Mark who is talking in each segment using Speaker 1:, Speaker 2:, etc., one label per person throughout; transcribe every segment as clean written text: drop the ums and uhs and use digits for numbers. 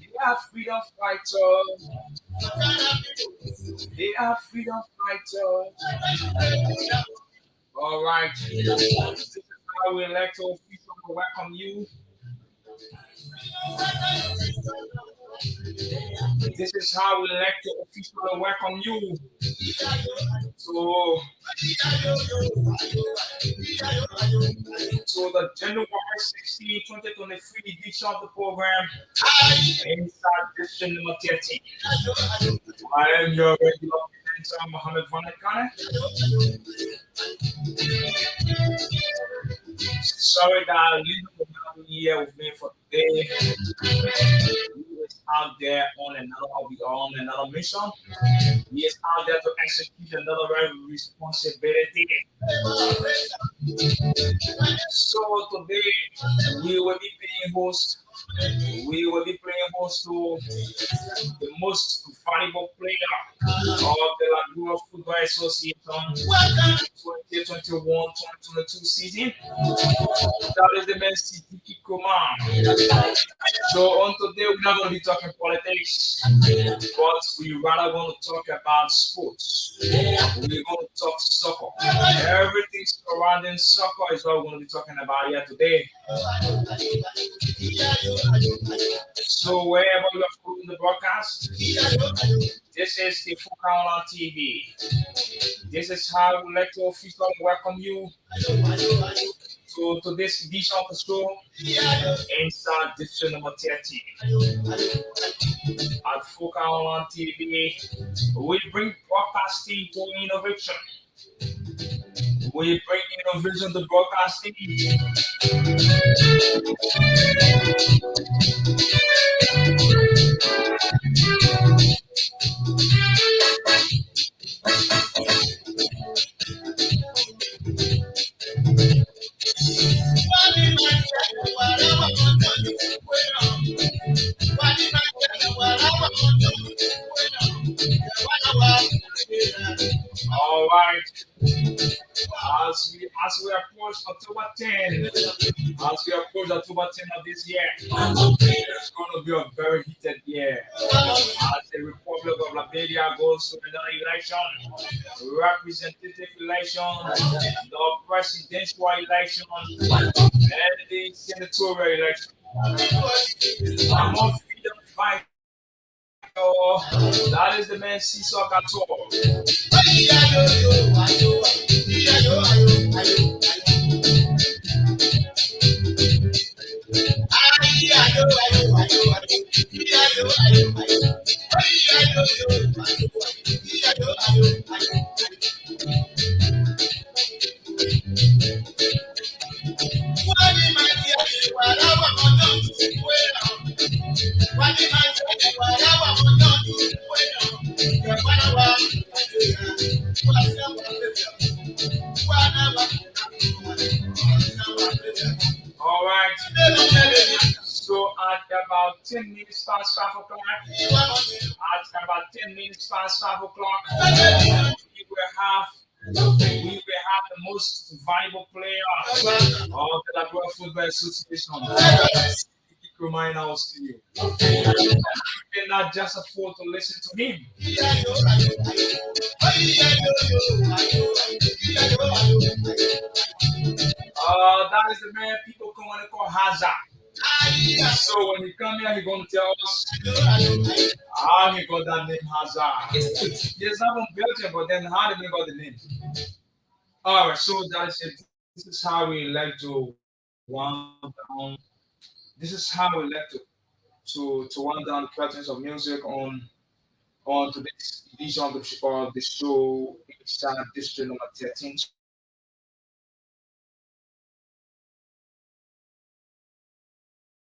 Speaker 1: They are freedom fighters. They are freedom fighters. All right. This is how we like to officially welcome you. This is how we like to officially welcome you to the January 16, 2023 edition of the program inside district number 13. I am your regular presenter, Mohammed Kanneh. Sorry that Lyndon will not be here with me for today. He is out there on another mission. He is out there to execute another very responsibility. So today we will be playing host. We will be playing host to the most valuable player of the Laguna Football Association 2021-2022 season. That is the Man City Command. So on today we're not going to be talking politics, but we rather going to talk about sports. We're going to talk soccer. Everything surrounding soccer is what we're going to be talking about here today. So wherever you are following the broadcast, this is the Focal on TV. This is how we like to officially welcome you to today's edition of the show inside district number 13 at Focal on TV. We bring broadcasting to innovation. We bring innovation to broadcasting. All right. As we approach October 10, as we approach October 10 of this year, it's going to be a very heated year. As the Republic of Liberia goes to another election, representative election, the presidential election, and the senatorial election. I'm on freedom fight. That is the man Seesaw Gator. All right. So at about 10 minutes past 5 o'clock, at about 10 minutes past 5 o'clock, we will have the most valuable player of the Laguna Football Association. Remind us to you. You cannot just afford to listen to him. That is the man people come on and call Hazard. So when he come here, he gonna tell us how he got that name Hazard. He's not from Belgium, but then how did he got the name? All right, so that is it. This is how we like to wind down. This is how we like to wind down the presence of music on today's edition of the show inside district number 13. So we are going to be playing music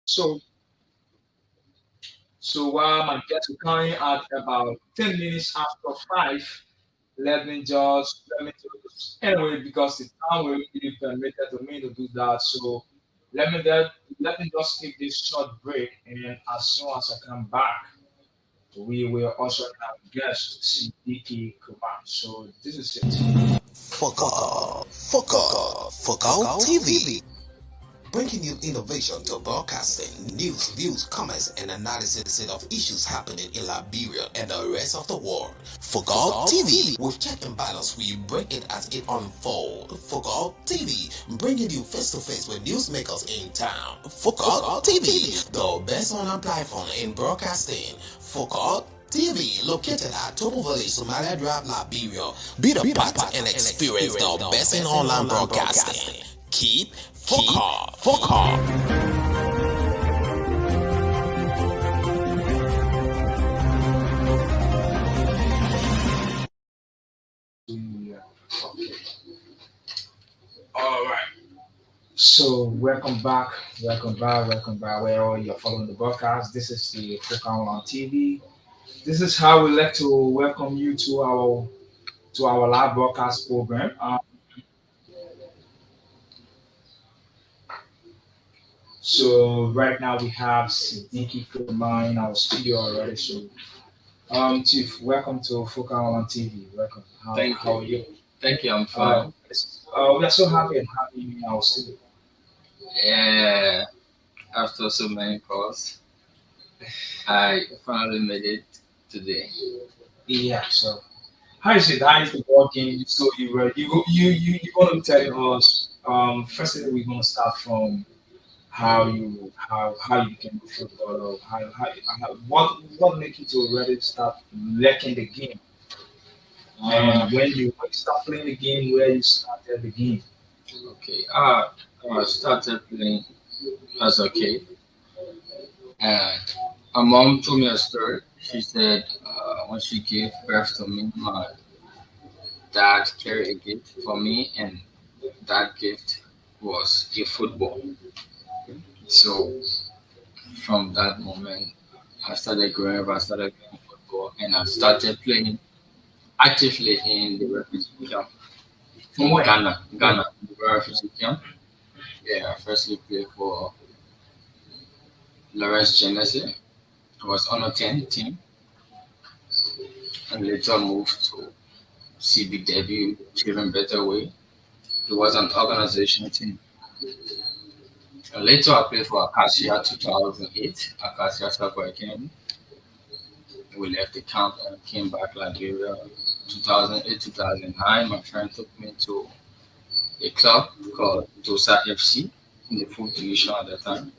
Speaker 1: So, so while my guests are coming at about 10 minutes after 5, let me just anyway because the time will be permitted to me to do that. So let me get let me just take this short break, and then as soon as I come back, we will also have guest Siddiqui Kumar. So this is it.
Speaker 2: Focal TV, bringing you innovation to broadcasting, news, views, comments, and analysis of issues happening in Liberia and the rest of the world. Focal TV, with check and balance, we break it as it unfolds. Focal TV, bringing you face to face with newsmakers in town. Focal TV, the best online platform in broadcasting. Focal TV, located at Topo Village, Somalia Drive, Liberia. Be the part and experience the best in online broadcasting. Keep focal.
Speaker 1: Yeah. Okay. All right. So welcome back, welcome back, welcome back. Where you're following the broadcast. This is the Focal on TV. This is how we like to welcome you to our live broadcast program. So right now we have Siddiqui Kumar in our studio already. So Chief, welcome to Focal on TV. Welcome.
Speaker 3: Thank
Speaker 1: How
Speaker 3: you.
Speaker 1: are you?
Speaker 3: Thank you. I'm fine.
Speaker 1: We are so happy and having you in our studio.
Speaker 3: Yeah. After so many calls, I finally made it today.
Speaker 1: Yeah. So how is it? How is the working? So you were you want to tell us? First thing we're gonna start from how you became a footballer. What make you to already start liking the game?
Speaker 3: Uh,
Speaker 1: And when you start playing the game, where you started the game?
Speaker 3: okay. I started playing as a kid, and my mom told me a story. She said when she gave birth to me, my dad carried a gift for me, and that gift was a football. So from that moment, I started growing up. I started playing football, and I started playing actively in the refugee camp
Speaker 1: From
Speaker 3: in
Speaker 1: where?
Speaker 3: Ghana, the refugee camp. Yeah, I firstly played for Lawrence Genesee. I was on a 10 team and later moved to CBW, Children Better Way. It was an organization team. And later I played for Acacia 2008, Acacia Soccer Academy. We left the camp and came back Liberia 2008, 2009. My friend took me to a club called Dosa FC in the fourth division at the time.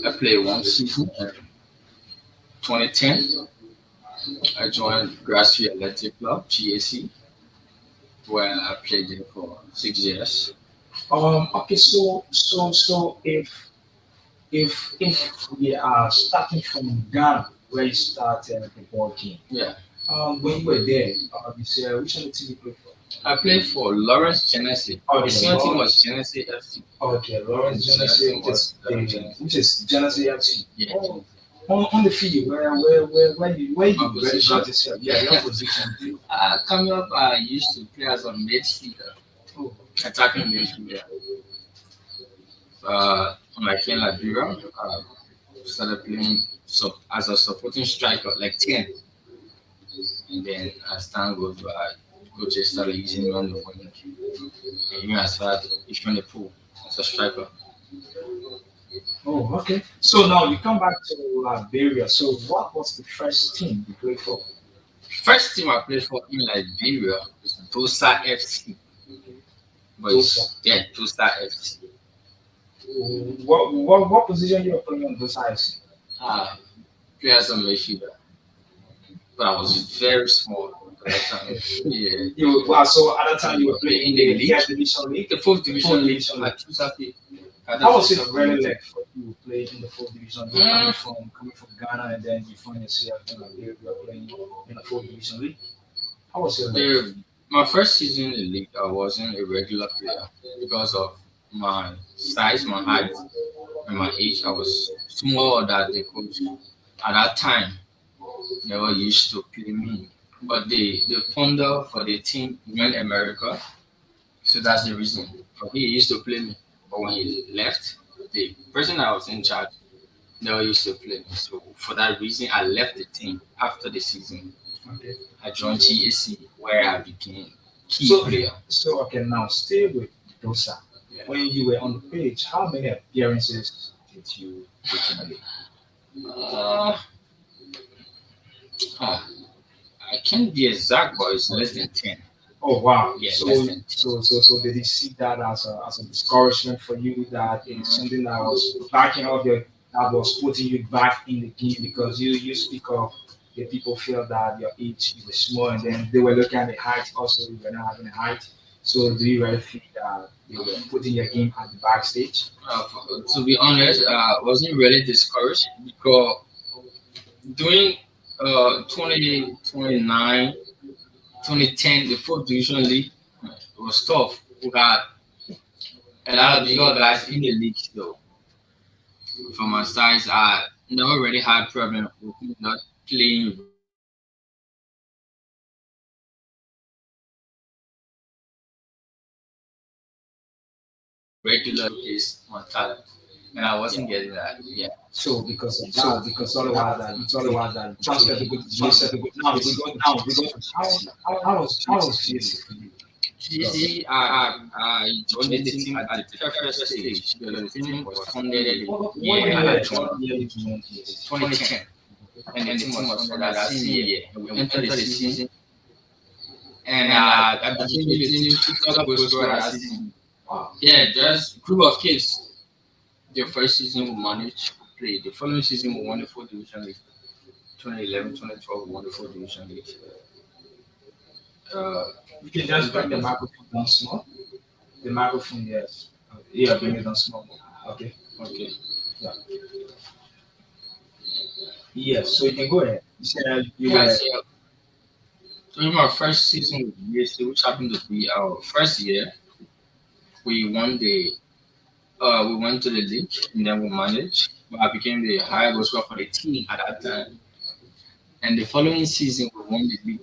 Speaker 3: I played one season in 2010. I joined Grassfield Athletic Club, GAC, where I played there for 6 years.
Speaker 1: Okay, so if we are starting from Ghana, where you started the ball game,
Speaker 3: Yeah,
Speaker 1: when you were there, you said which other team you played for?
Speaker 3: I played for Lawrence Genesee. The
Speaker 1: Okay,
Speaker 3: senior team was
Speaker 1: Lawrence.
Speaker 3: Genesee FC.
Speaker 1: Okay,
Speaker 3: The
Speaker 1: Lawrence
Speaker 3: senior
Speaker 1: Genesee,
Speaker 3: team was Genesee.
Speaker 1: which is Genesee FC.
Speaker 3: Yeah,
Speaker 1: Oh, on the field, where you
Speaker 3: my
Speaker 1: really
Speaker 3: position.
Speaker 1: got yourself? Yeah, your position. Too.
Speaker 3: Coming up, I used to play as a midfielder,
Speaker 1: Oh,
Speaker 3: attacking midfielder. When I came Liberia, started playing as a supporting striker, like 10. And then as time goes by, coaches started using me on the wing. And even I started issuing the pool as a striker.
Speaker 1: oh, okay. So now you come back to Liberia. So what was the first team you played for?
Speaker 3: First team I played for in Liberia is Dosa FC. But
Speaker 1: Dosa.
Speaker 3: yeah, Dosa FC.
Speaker 1: What position you were playing on those sides?
Speaker 3: Uh, Play as a midfielder. But I was very small at that time. Yeah.
Speaker 1: So at that time you were playing in
Speaker 3: In the
Speaker 1: the
Speaker 3: league,
Speaker 1: third division league.
Speaker 3: the fourth division league
Speaker 1: Division league.
Speaker 3: at Dosa P. At
Speaker 1: How
Speaker 3: that
Speaker 1: was it
Speaker 3: Dosa
Speaker 1: really
Speaker 3: community.
Speaker 1: like for you to play in the fourth division league,
Speaker 3: Mm,
Speaker 1: coming from Ghana, and then you find yourself in Liberia playing in the fourth division league? How was it like for
Speaker 3: the,
Speaker 1: you?
Speaker 3: my first season in the league, I wasn't a regular player because of my size, my height. At my age, I was small that the coach at that time never used to play me. But the founder for the team went America, so that's the reason. For he used to play me, but when he left, the person that was in charge never used to play me. So for that reason, I left the team after the season.
Speaker 1: Okay.
Speaker 3: I joined GAC where I became key
Speaker 1: So,
Speaker 3: player.
Speaker 1: okay, now stay with Dosa.
Speaker 3: Yeah.
Speaker 1: When you were on the pitch, how many appearances did you take in a league?
Speaker 3: Uh, uh, I can't be exact, but it's less than 10.
Speaker 1: Oh wow!
Speaker 3: Yeah,
Speaker 1: So,
Speaker 3: less than 10.
Speaker 1: so did you see that as a discouragement for you? That it's something that was backing up your that was putting you back in the game because you speak of the people feel that your age you were small and then they were looking at the height also you were not having a height. So do you really feel that they were putting your game at the backstage?
Speaker 3: To be honest, I wasn't really discouraged because during 2029, 2010, the fourth division league, it was tough. We had a lot of bigger guys in the league though. From my size, I never really had problem with me not playing regular is my talent, and I wasn't getting that. Yeah.
Speaker 1: So because of that, because otherwise that transfer to good. Now we go to GC. How was GC for you? Because
Speaker 3: GC, I joined the team at the first stage because the team was funded the year I joined,
Speaker 1: what year did you join GC?
Speaker 3: 2010, and the team was funded that same year. We entered the season, and I became the team's top goal scorer that season.
Speaker 1: Wow.
Speaker 3: Yeah, just group of kids. The first season we managed to play. The following season we won the fourth division league. 2011, 2012 we won the fourth division league. Uh,
Speaker 1: You can just bring the microphone down small. The microphone, yes. Yeah, bring it down small. Okay.
Speaker 3: okay.
Speaker 1: Yeah. Yes. So you can go ahead. You said that you
Speaker 3: Yeah,
Speaker 1: were.
Speaker 3: so during my first season with USC, which happened to be our first year, we won the we went to the league and then we managed. But I became the higher goal scorer for the team at that time. And the following season we won the league,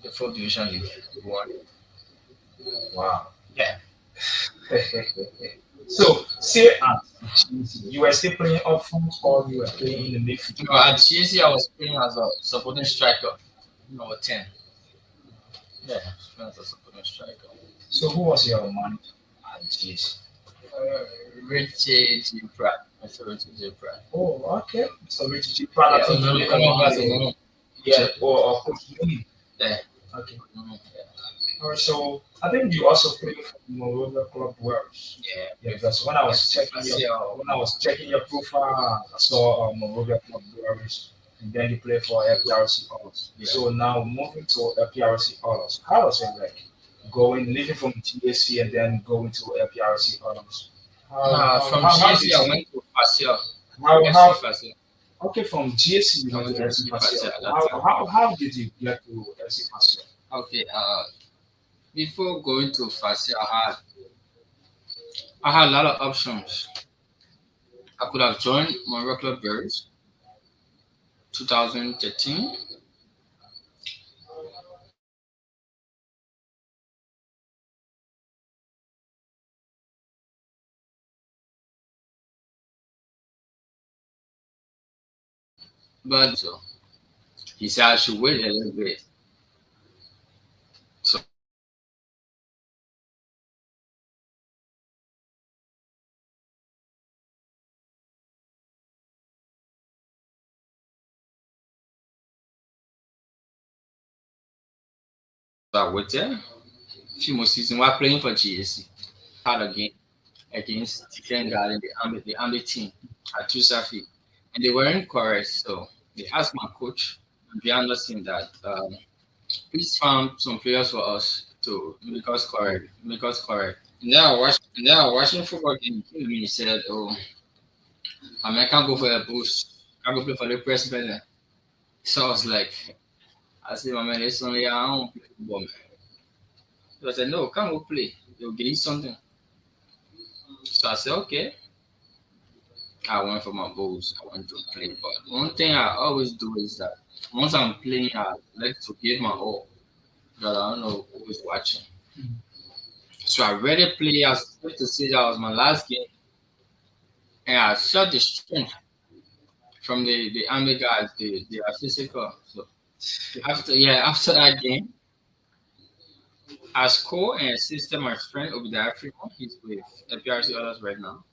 Speaker 3: the fourth division league. We won it.
Speaker 1: Wow.
Speaker 3: Yeah.
Speaker 1: So say you were still playing up front or you were playing in the midfield.
Speaker 3: At GC I was playing as a supporting striker, number 10. Yeah, playing as a supporting striker.
Speaker 1: So who was your man at GC?
Speaker 3: Richard G. Pratt. Mr. Richard J. Pratt.
Speaker 1: Oh, okay. So Richie G. Pratt, I think
Speaker 3: Yeah,
Speaker 1: you
Speaker 3: come
Speaker 1: come
Speaker 3: on,
Speaker 1: on.
Speaker 3: guys, no.
Speaker 1: Yeah, or Coach Mooney.
Speaker 3: Yeah.
Speaker 1: Okay.
Speaker 3: Mhm.
Speaker 1: All right. So I think you also played for Moreover Club Wales.
Speaker 3: Yeah.
Speaker 1: Yeah, because when I was checking your profile, I saw Moreover Club Wales, and then you play for LPRC Oilers.
Speaker 3: Yeah.
Speaker 1: So now moving to LPRC Oilers, how was it like going leaving from GAC and then going to LPRC Oilers?
Speaker 3: From
Speaker 1: How
Speaker 3: GC I went to Fasia.
Speaker 1: how
Speaker 3: FC Fasia.
Speaker 1: okay from GAC you
Speaker 3: I
Speaker 1: went
Speaker 3: went
Speaker 1: to
Speaker 3: to
Speaker 1: FC
Speaker 3: FC Fasia
Speaker 1: Pascal.
Speaker 3: at that time.
Speaker 1: How did you get to FC Pascal?
Speaker 3: Okay. Before going to Fasia, I had a lot of options. I could have joined Monroe Club Bears 2013. But so he said I should wait a little bit. So I waited a few more seasons while playing for GSC. Had a game against different guys in the army team at Tusafi. And they weren't correct. So they asked my coach, and we understand that please find some players for us to make us correct. And then I was watching football game. He came to me and said, "Oh, I mean, I can't go for a boost. I can't go play for the president." So I was like, I said, "My man, it's only I don't play football, man." So I said, "No, come go play. They'll give you something." So I said, "Okay." I went for my goals. I went to play. But one thing I always do is that once I'm playing, I like to give my all. Because I don't know who is watching. So I ready play. I was supposed to say that was my last game, and I felt the strength from the army guys. They are physical. So after that game, I score and assisted my friend over the African. He's with APRC others right now.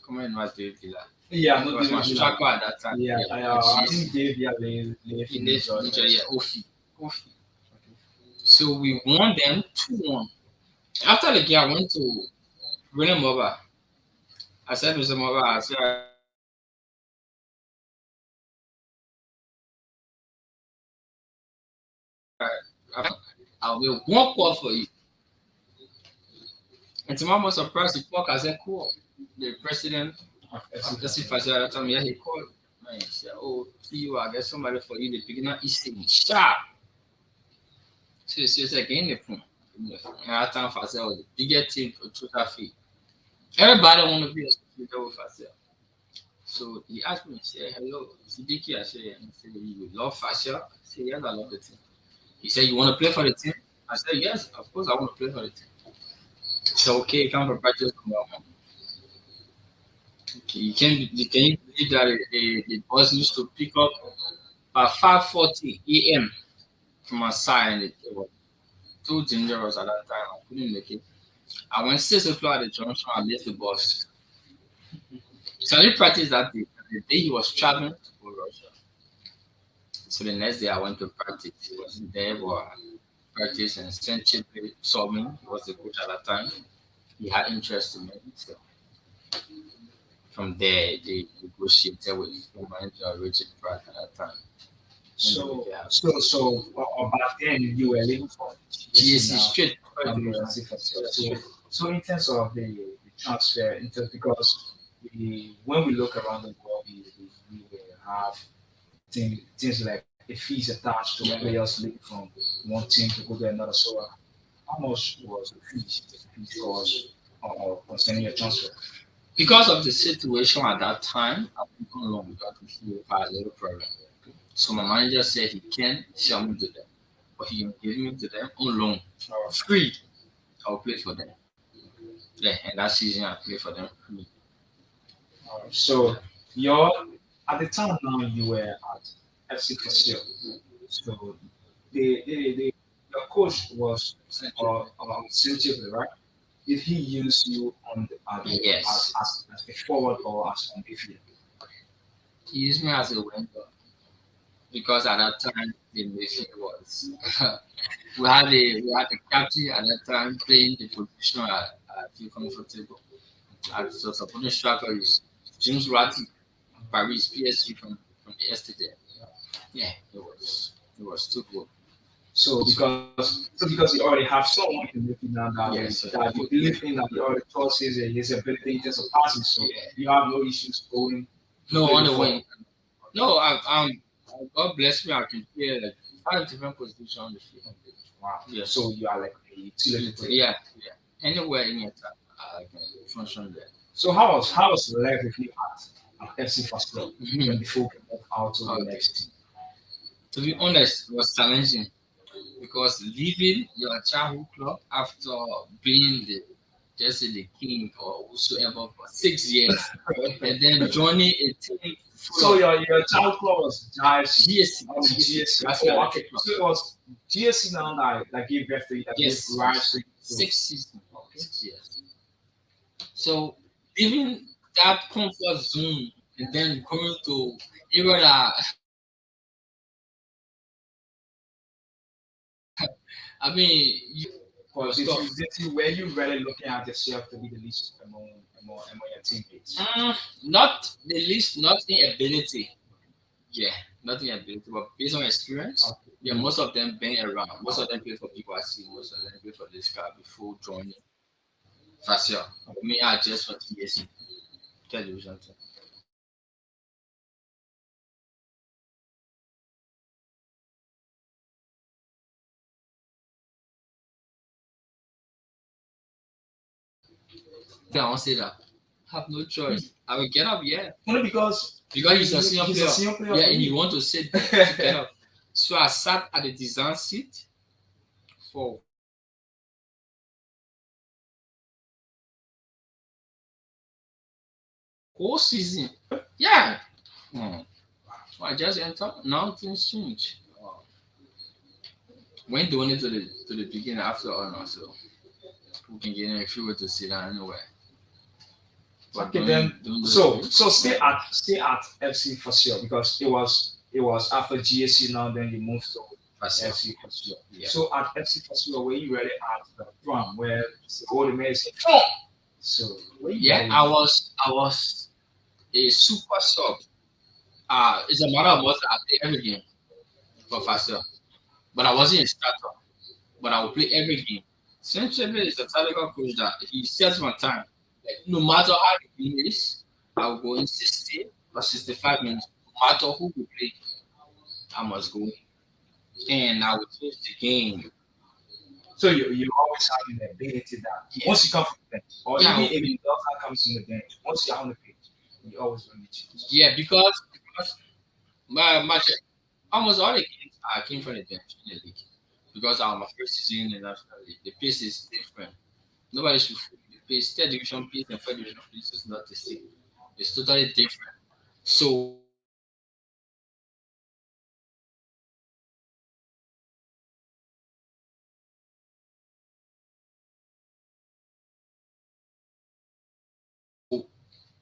Speaker 3: Come on, was Dave Villa.
Speaker 1: Yeah,
Speaker 3: He
Speaker 1: no
Speaker 3: was my
Speaker 1: David Villa.
Speaker 3: striker at that time.
Speaker 1: Yeah,
Speaker 3: Yeah,
Speaker 1: I,
Speaker 3: and
Speaker 1: I
Speaker 3: she's
Speaker 1: think Dave yeah they
Speaker 3: he
Speaker 1: finished
Speaker 3: lives in
Speaker 1: Jordan.
Speaker 3: Nigeria. Ofi. Ofi. So we won them 2-1. After the game, I went to William Mobile. I said to Mobile, I said, I'll be one call for you. And to my most surprised, he called. I said, cool. The president of the facility told me, yeah, he called. Man, he said, oh, see you, I get somebody for you. The beginner is saying, sharp. So he said, get in the phone. And I time Fasel was the biggest team to that field. Everybody want to be associated with Fasel. So he asked me, he said, hello, Sidiki. I said, and he said, you love Fasel? I said, yes, I love the team. He said, you want to play for the team? I said, yes, of course I want to play for the team. So okay, come for practice tomorrow. Okay, can you believe that the bus used to pick up at 5:40 a.m. from my side and it was too dangerous at that time. I couldn't make it. I went 6 o'clock at the junction, I left the bus. So I did practice that day. The day he was traveling to go Russia. So the next day I went to practice. He was there for practice and Senchip saw me. He was the coach at that time. He had interest in me. So from there, they negotiated with the manager Richard Pratt at that time.
Speaker 1: So back then you were living for
Speaker 3: GSC
Speaker 1: GSC
Speaker 3: straight.
Speaker 1: now. So in terms of the transfer, because when we look around the world, we will have things like a fees attached to
Speaker 3: Yeah.
Speaker 1: players leaving from one team to go to another. So how much was the fees was concerning your transfer?
Speaker 3: Because of the situation at that time, I went on loan because we had a little problem. So my manager said he can sell me to them, but he can give me to them on loan, free. I'll play for them. Yeah, and that season I played for them free.
Speaker 1: So your at the time now you were at FC Casio. So the your coach was Sensible, right? Did he use you on
Speaker 3: Yes,
Speaker 1: as a forward or as a midfielder?
Speaker 3: he used me as a winger because at that time the midfield was we had a captain at that time playing the position I feel comfortable. As the supporting striker is James Ratty, Paris PSG from yesterday. Yeah, it was too good.
Speaker 1: So because you already have someone in the midfield now
Speaker 3: Yes,
Speaker 1: that you believe in that he already trusts his ability in terms of passing, so
Speaker 3: yeah.
Speaker 1: you have no issues going to
Speaker 3: No,
Speaker 1: play
Speaker 3: on
Speaker 1: the
Speaker 3: the
Speaker 1: forward.
Speaker 3: wing. No, God bless me. I can play like 5 different positions on the field.
Speaker 1: Wow.
Speaker 3: Yes.
Speaker 1: So you are like a utility player.
Speaker 3: Yeah, yeah. Anywhere, anytime, I can function there.
Speaker 1: So how was life with you at FC Fastel when
Speaker 3: Mhm.
Speaker 1: before you move out to the
Speaker 3: Okay.
Speaker 1: next team?
Speaker 3: To be honest, it was challenging because leaving your childhood club after being the just say the king or whosoever for 6 years, and then joining a team full
Speaker 1: So
Speaker 3: of
Speaker 1: your child club was GSC.
Speaker 3: GSC,
Speaker 1: I mean GSC.
Speaker 3: that's
Speaker 1: Oh,
Speaker 3: got
Speaker 1: okay.
Speaker 3: a club.
Speaker 1: So it was GSC now that gave birth to you, that gave
Speaker 3: Yes,
Speaker 1: rise to you. So,
Speaker 3: 6 seasons,
Speaker 1: okay.
Speaker 3: 6 years. So leaving that comfort zone and then going to area that I mean
Speaker 1: Or
Speaker 3: was tough.
Speaker 1: were you really looking at yourself to be the least among your teammates?
Speaker 3: Not the least, not in ability. Yeah, not in ability, but based on experience.
Speaker 1: Okay.
Speaker 3: Yeah, most of them been around. Most of them play for PYC. Most of them play for this guy before joining Facia. Me, I just for TSC television. Yeah, I won't say that. have no choice. I will get up, yeah.
Speaker 1: Only because
Speaker 3: Because he's a senior
Speaker 1: he's
Speaker 3: player.
Speaker 1: a senior player.
Speaker 3: Yeah,
Speaker 1: for
Speaker 3: and
Speaker 1: you.
Speaker 3: he want to sit there to get up. So I sat at the design seat for whole season. Yeah. Mm. So I just entered. Now things change. Went doing it to the beginning after all now, so we can get in if you were to sit down anyway. But
Speaker 1: Okay, then.
Speaker 3: doing those
Speaker 1: So stay at FC for sure because it was after GSC now. Then you moved to
Speaker 3: myself.
Speaker 1: FC for sure.
Speaker 3: Yeah.
Speaker 1: So at FC for sure, where you really at the drum where the old man say, "Oh!" So where you
Speaker 3: Yeah,
Speaker 1: really
Speaker 3: I was a super sub. It's a matter of what I play every game for Fasel. But I wasn't a starter. But I will play every game. Essentially, is a tactical coach that he sets my time. Like, no matter how the game is, I will go in 60 or 65 minutes. No matter who we play, I must go in. And I will change the game.
Speaker 1: So you always having the ability that
Speaker 3: Yeah.
Speaker 1: once you come from the bench, or
Speaker 3: Yeah,
Speaker 1: even if it does not come from the bench, once you're on the pitch, you always going to change.
Speaker 3: yeah, because my almost all the games I came from the bench in the league. Because I'm my first season in the national league. The pace is different. Nobody should fool you. The pace, third division pace and first division pace is not the same. It's totally different. So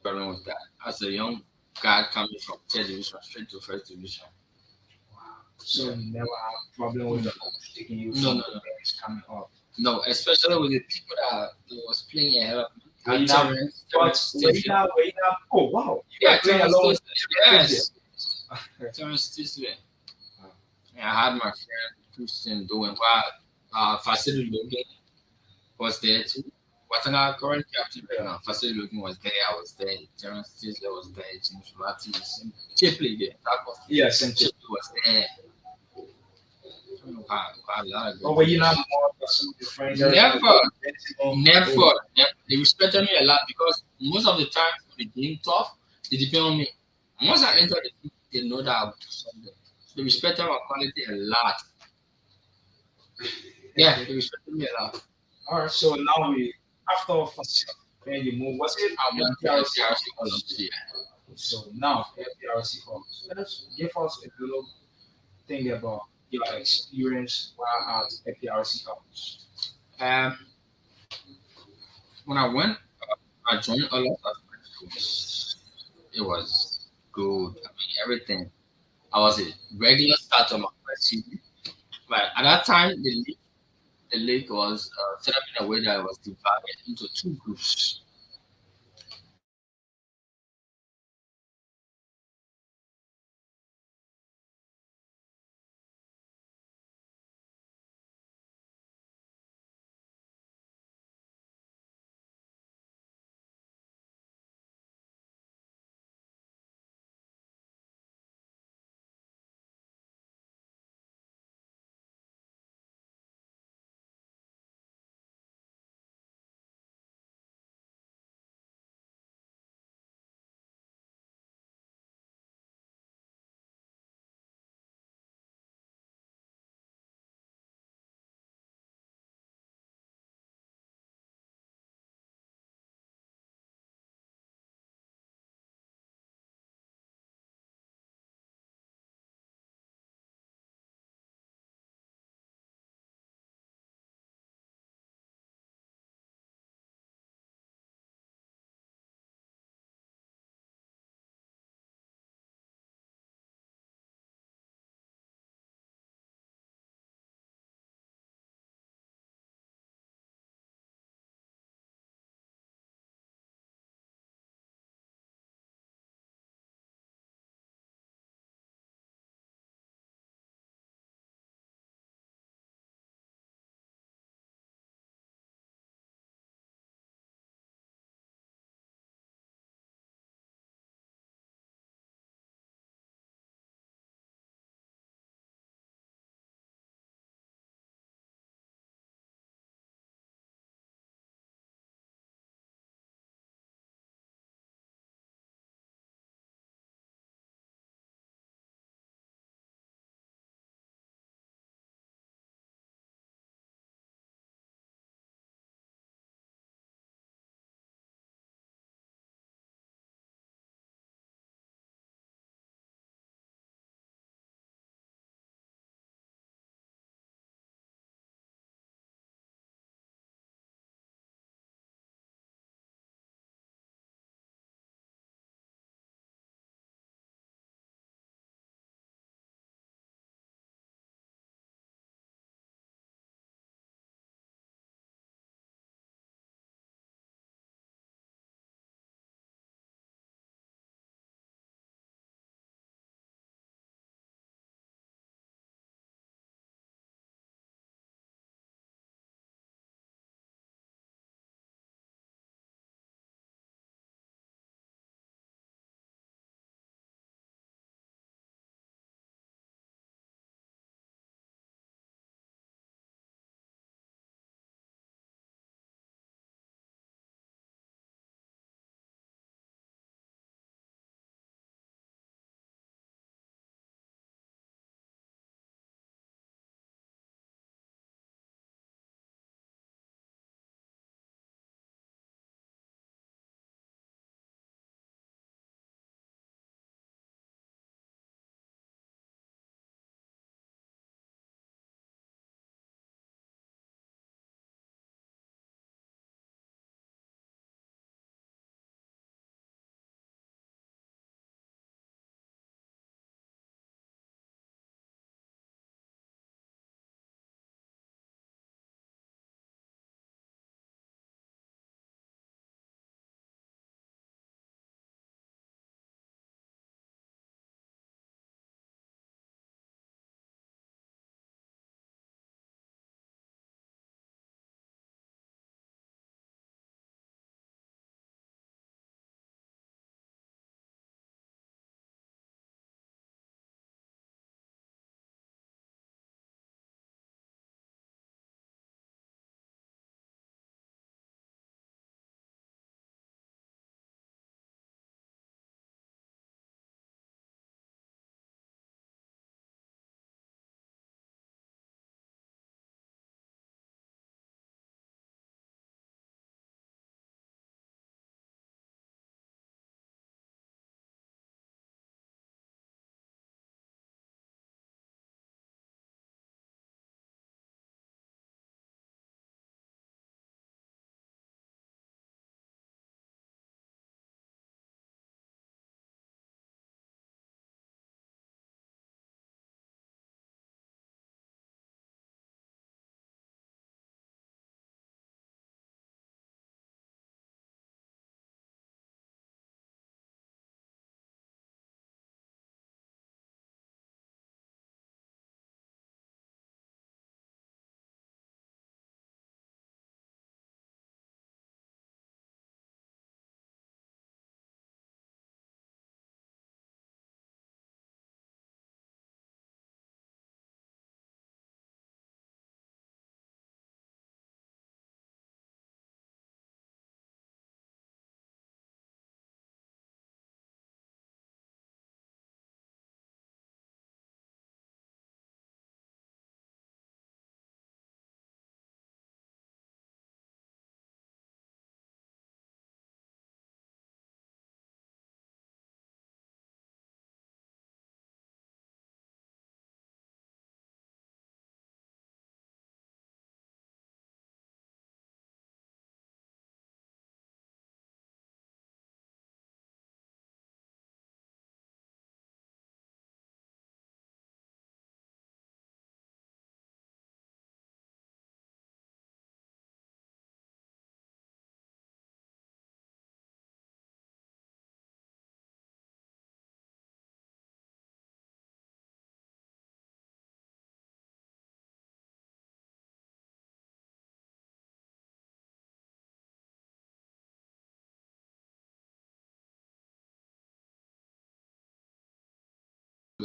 Speaker 3: problem with that. As a young guy coming from third division straight to first division.
Speaker 1: So
Speaker 3: Yeah.
Speaker 1: you never have problem with the coach taking you
Speaker 3: No,
Speaker 1: from
Speaker 3: no,
Speaker 1: the
Speaker 3: no.
Speaker 1: bench coming up.
Speaker 3: No, especially with the people that was playing ahead of me.
Speaker 1: Are you
Speaker 3: Terrence,
Speaker 1: not?
Speaker 3: Terrence
Speaker 1: But
Speaker 3: Stilson.
Speaker 1: wait now. Oh wow, you
Speaker 3: Yeah,
Speaker 1: were playing
Speaker 3: Terrence
Speaker 1: along with
Speaker 3: Stilson. Yes.
Speaker 1: Cynthia.
Speaker 3: Terrence Stilson. And I had my friend Christian doing while Facility Logan was there too. What's our current captain right now? Facility Logan was there, I was there, Terrence Stilson was there, James Ratty, Chipley there. That was
Speaker 1: Yeah, Cynthia.
Speaker 3: Chipley was there. A lot of
Speaker 1: Or
Speaker 3: good
Speaker 1: were you not
Speaker 3: players.
Speaker 1: more of some of your friends?
Speaker 3: Never, never,
Speaker 1: Oh,
Speaker 3: never. They respected me a lot because most of the time when the game tough, they depend on me. Once I enter the team, they know that I'll do something. They respected my quality a lot. Yeah, they respected me a lot.
Speaker 1: all right. So now we after first when you move, was it
Speaker 3: I went to
Speaker 1: FPRC?
Speaker 3: NCRC Columns, yeah.
Speaker 1: So now FPRC comes. Let's give us a little thing about your experience while at FPRC comes.
Speaker 3: Um, when I went, I joined a lot of schools. It was good. I mean, everything. I was a regular starter my first season. But at that time, the league was set up in a way that it was divided into two groups.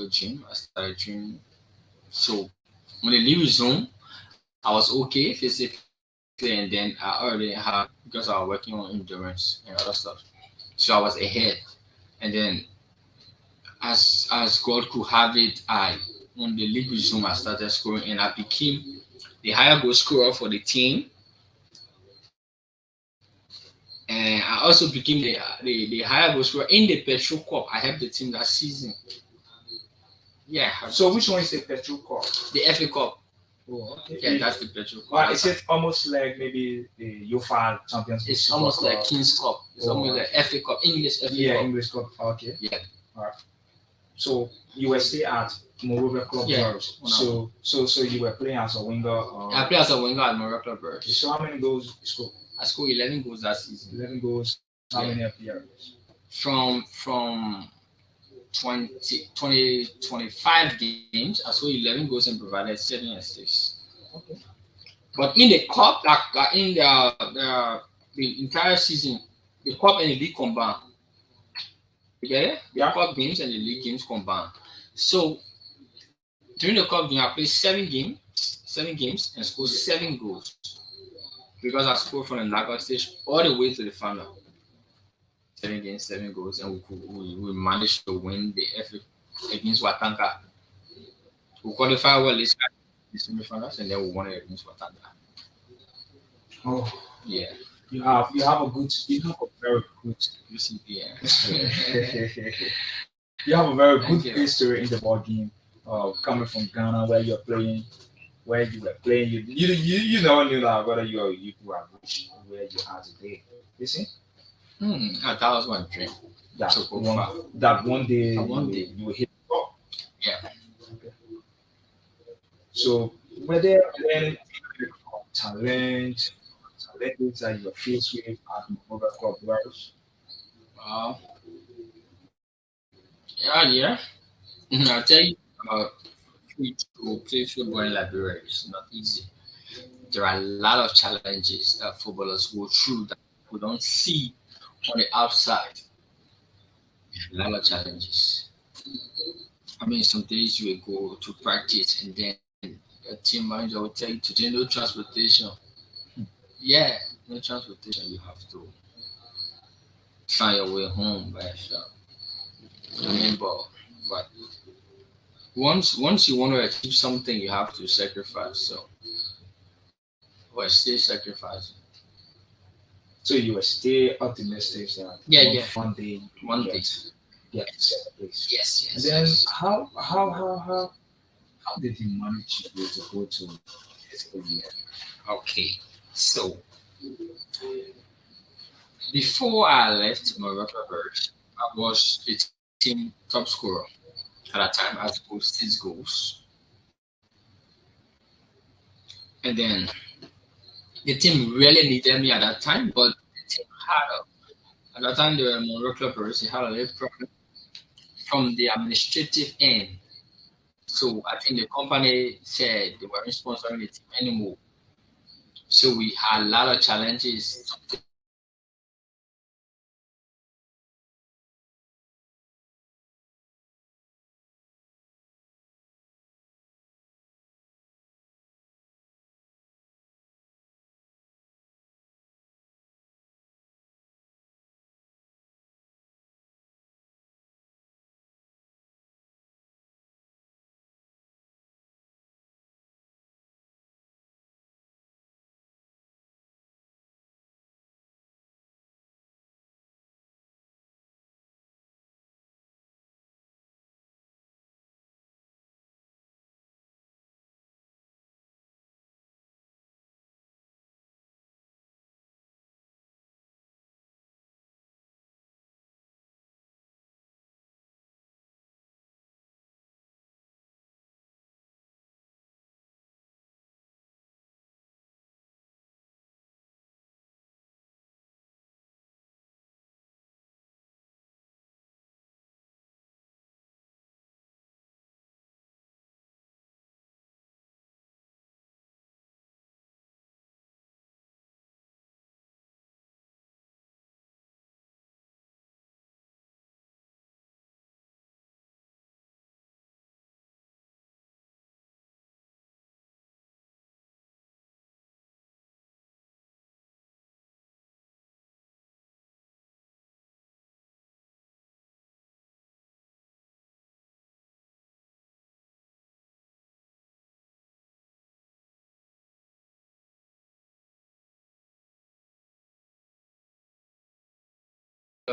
Speaker 3: gym. I started gym. So when the league resumed, I was okay physically, and then I already had because I was working on endurance and other stuff. So I was ahead. And then as God could have it, I when the league resumed, I started scoring, and I became the higher goal scorer for the team. And I also became the higher goal scorer in the Petrol Cup. I helped the team that season. Yeah,
Speaker 1: So which one is the petrol car?
Speaker 3: the FA Cup.
Speaker 1: Oh, okay.
Speaker 3: Yeah, that's the Petrol Cup.
Speaker 1: Well, is it almost like maybe the UEFA Champions League?
Speaker 3: It's
Speaker 1: Super
Speaker 3: almost like
Speaker 1: Cup?
Speaker 3: King's Cup. It's
Speaker 1: Oh,
Speaker 3: almost like
Speaker 1: okay.
Speaker 3: FA Cup, English FA
Speaker 1: Yeah,
Speaker 3: Cup.
Speaker 1: English Cup. Okay.
Speaker 3: Yeah,
Speaker 1: All right. So you were still at Moreover Club
Speaker 3: yeah.
Speaker 1: Girls. So you were playing as a winger.
Speaker 3: I play as a winger at Morocco Birds.
Speaker 1: So how many goals you scored?
Speaker 3: I scored 11 goals that season.
Speaker 1: 11 goals. How
Speaker 3: Yeah.
Speaker 1: many appearances?
Speaker 3: From 25 games, I scored 11 goals and provided 7 assists.
Speaker 1: Okay.
Speaker 3: But in the cup, like in the entire season, the cup and the league combined. You get it? The
Speaker 1: Yeah.
Speaker 3: cup games and the league games combined. So during the cup game, I played 7 games, and scored 7 goals because I scored from the knockout stage all the way to the final. 7 games, 7 goals, and we managed to win the FA against Watanka. We qualified well this time, the semifinals, and then we won it against Watanka.
Speaker 1: Oh,
Speaker 3: Yeah,
Speaker 1: you have a very good
Speaker 3: you see, yeah.
Speaker 1: you have a very
Speaker 3: Thank
Speaker 1: good
Speaker 3: you.
Speaker 1: history in the ball game. Coming from Ghana, where you were playing, you never knew that whether you could have reached where you are today. You see
Speaker 3: That was my dream
Speaker 1: that
Speaker 3: to go far.
Speaker 1: one day
Speaker 3: One day,
Speaker 1: you will hit the top.
Speaker 3: yeah.
Speaker 1: Okay. So were there any talent challenges that you were faced with at Mobile Club Girls?
Speaker 3: Wow. Yeah. I'll tell you about to play football in Liberia. It's not easy. There are a lot of challenges that footballers go through that we don't see on the outside. A lot of challenges. I mean, some days you will go to practice and then your team manager will tell you today no transportation. Yeah, no transportation. You have to find your way home by yourself. I mean, but once you want to achieve something, you have to sacrifice. So we're still sacrificing.
Speaker 1: So you were still optimistic that
Speaker 3: Yeah, yeah.
Speaker 1: one day you
Speaker 3: One
Speaker 1: will
Speaker 3: day.
Speaker 1: get to second place.
Speaker 3: Yes,
Speaker 1: And
Speaker 3: yes,
Speaker 1: then
Speaker 3: yes.
Speaker 1: how did you manage to go to physical year?
Speaker 3: Okay. So before I left Morocco Birds, I was the team top scorer. At that time, I scored 6 goals. And then the team really needed me at that time, but the team at that time, the Morocco Birds, they had a little problem from the administrative end. So I think the company said they weren't sponsoring the team anymore. So we had a lot of challenges. Some days we were not able to train. Some days we were not able to train.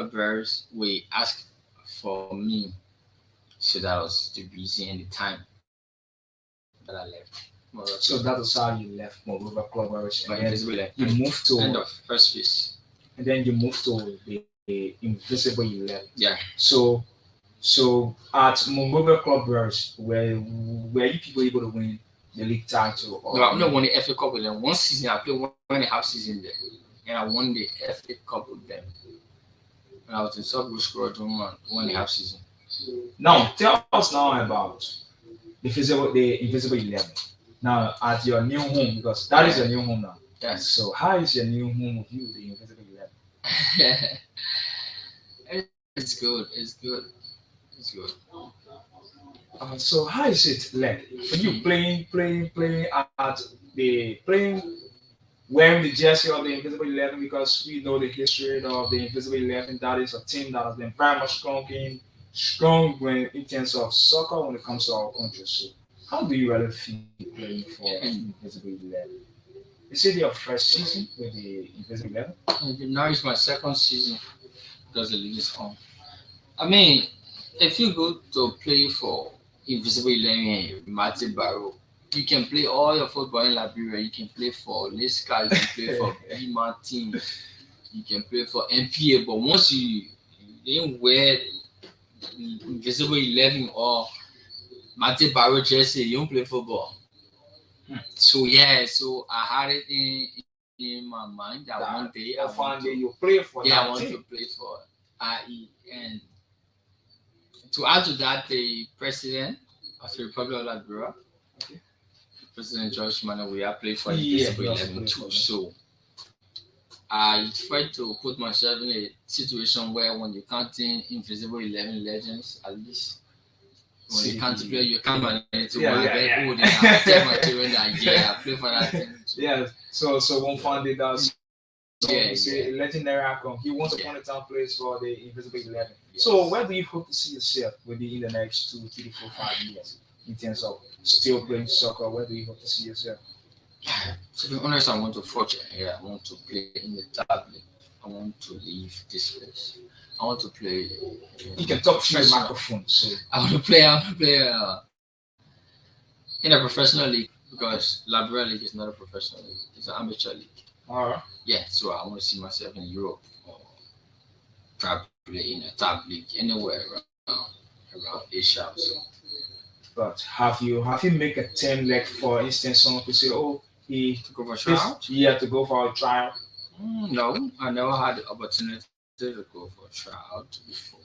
Speaker 3: Bears will ask for me, so that was the reason and the time that I left
Speaker 1: So
Speaker 3: Morocco
Speaker 1: that was how you left Moreover Club Wars,
Speaker 3: for
Speaker 1: and then
Speaker 3: Invisible
Speaker 1: you
Speaker 3: Eleven.
Speaker 1: moved to,
Speaker 3: End of first phase.
Speaker 1: and then you moved to the Invisible 11.
Speaker 3: Yeah.
Speaker 1: So at Moreover Club Wars, were you people able to win the league title
Speaker 3: No,
Speaker 1: or
Speaker 3: I've not won the FA Cup with them. One season I played 1.5 season there, and I won the FA Cup with them. When I was in sub group squad, 1.5 season.
Speaker 1: now tell us now about the Invisible 11. Now at your new home, because that is your new home now.
Speaker 3: Yes.
Speaker 1: So how is your new home with you, the Invisible 11?
Speaker 3: It's good. It's good. It's good.
Speaker 1: So how is it like for you playing at the playing wearing the jersey of the Invisible 11, because we know the history of the Invisible 11. That is a team that has been very much strong when in terms of soccer when it comes to our country. So how do you really feel playing for Invisible 11? Is it your first season with the Invisible 11?
Speaker 3: And now it's my second season because the league is on. I mean, if you go to play for Invisible 11 Martin Barrow, you can play all your football in Liberia. You can play for Liska, you can play for B Martin, you can play for MPA. But once you didn't wear Invisible 11 or Martin Barrow jersey, you don't play football. So yeah, so I had it in my mind that one day I want to,
Speaker 1: you play for
Speaker 3: yeah, I
Speaker 1: that
Speaker 3: want to
Speaker 1: team.
Speaker 3: play for IE. And to add to that, the president of the Republic of Liberia,
Speaker 1: Okay.
Speaker 3: President George Manuel, we are playing for
Speaker 1: Yeah,
Speaker 3: Invisible
Speaker 1: he also
Speaker 3: 11
Speaker 1: played
Speaker 3: too.
Speaker 1: for them.
Speaker 3: So I tried to put myself in a situation where when you counting Invisible 11 legends, at least when you can't play, you can't manage to
Speaker 1: Yeah,
Speaker 3: my
Speaker 1: yeah,
Speaker 3: very
Speaker 1: yeah.
Speaker 3: good. And I tell my children that yeah, I play for that team. So,
Speaker 1: Yeah, so one founded us. So
Speaker 3: yeah,
Speaker 1: you say
Speaker 3: yeah,
Speaker 1: legendary icon. He once
Speaker 3: yeah,
Speaker 1: upon a time plays for the Invisible 11.
Speaker 3: yes.
Speaker 1: So where do you hope to see yourself within the next 2, 3, 4, 5 years in terms of still playing soccer? Where do you hope to see yourself?
Speaker 3: To be honest, I want to forge ahead. I want to play in the tablet. I want to leave this place. I want to play
Speaker 1: You can talk through the
Speaker 3: professional.
Speaker 1: microphone. So
Speaker 3: I want to play. I want to play in a professional league because Liberia League is not a professional league. It's an amateur league.
Speaker 1: all right.
Speaker 3: Yeah, so I want to see myself in Europe or probably in a top league anywhere around Asia. So
Speaker 1: But have you make a team like for instance someone could say, oh, he
Speaker 3: to go for
Speaker 1: this
Speaker 3: tryout?
Speaker 1: year to go for a trial.
Speaker 3: No, I never had the opportunity to go for tryout before.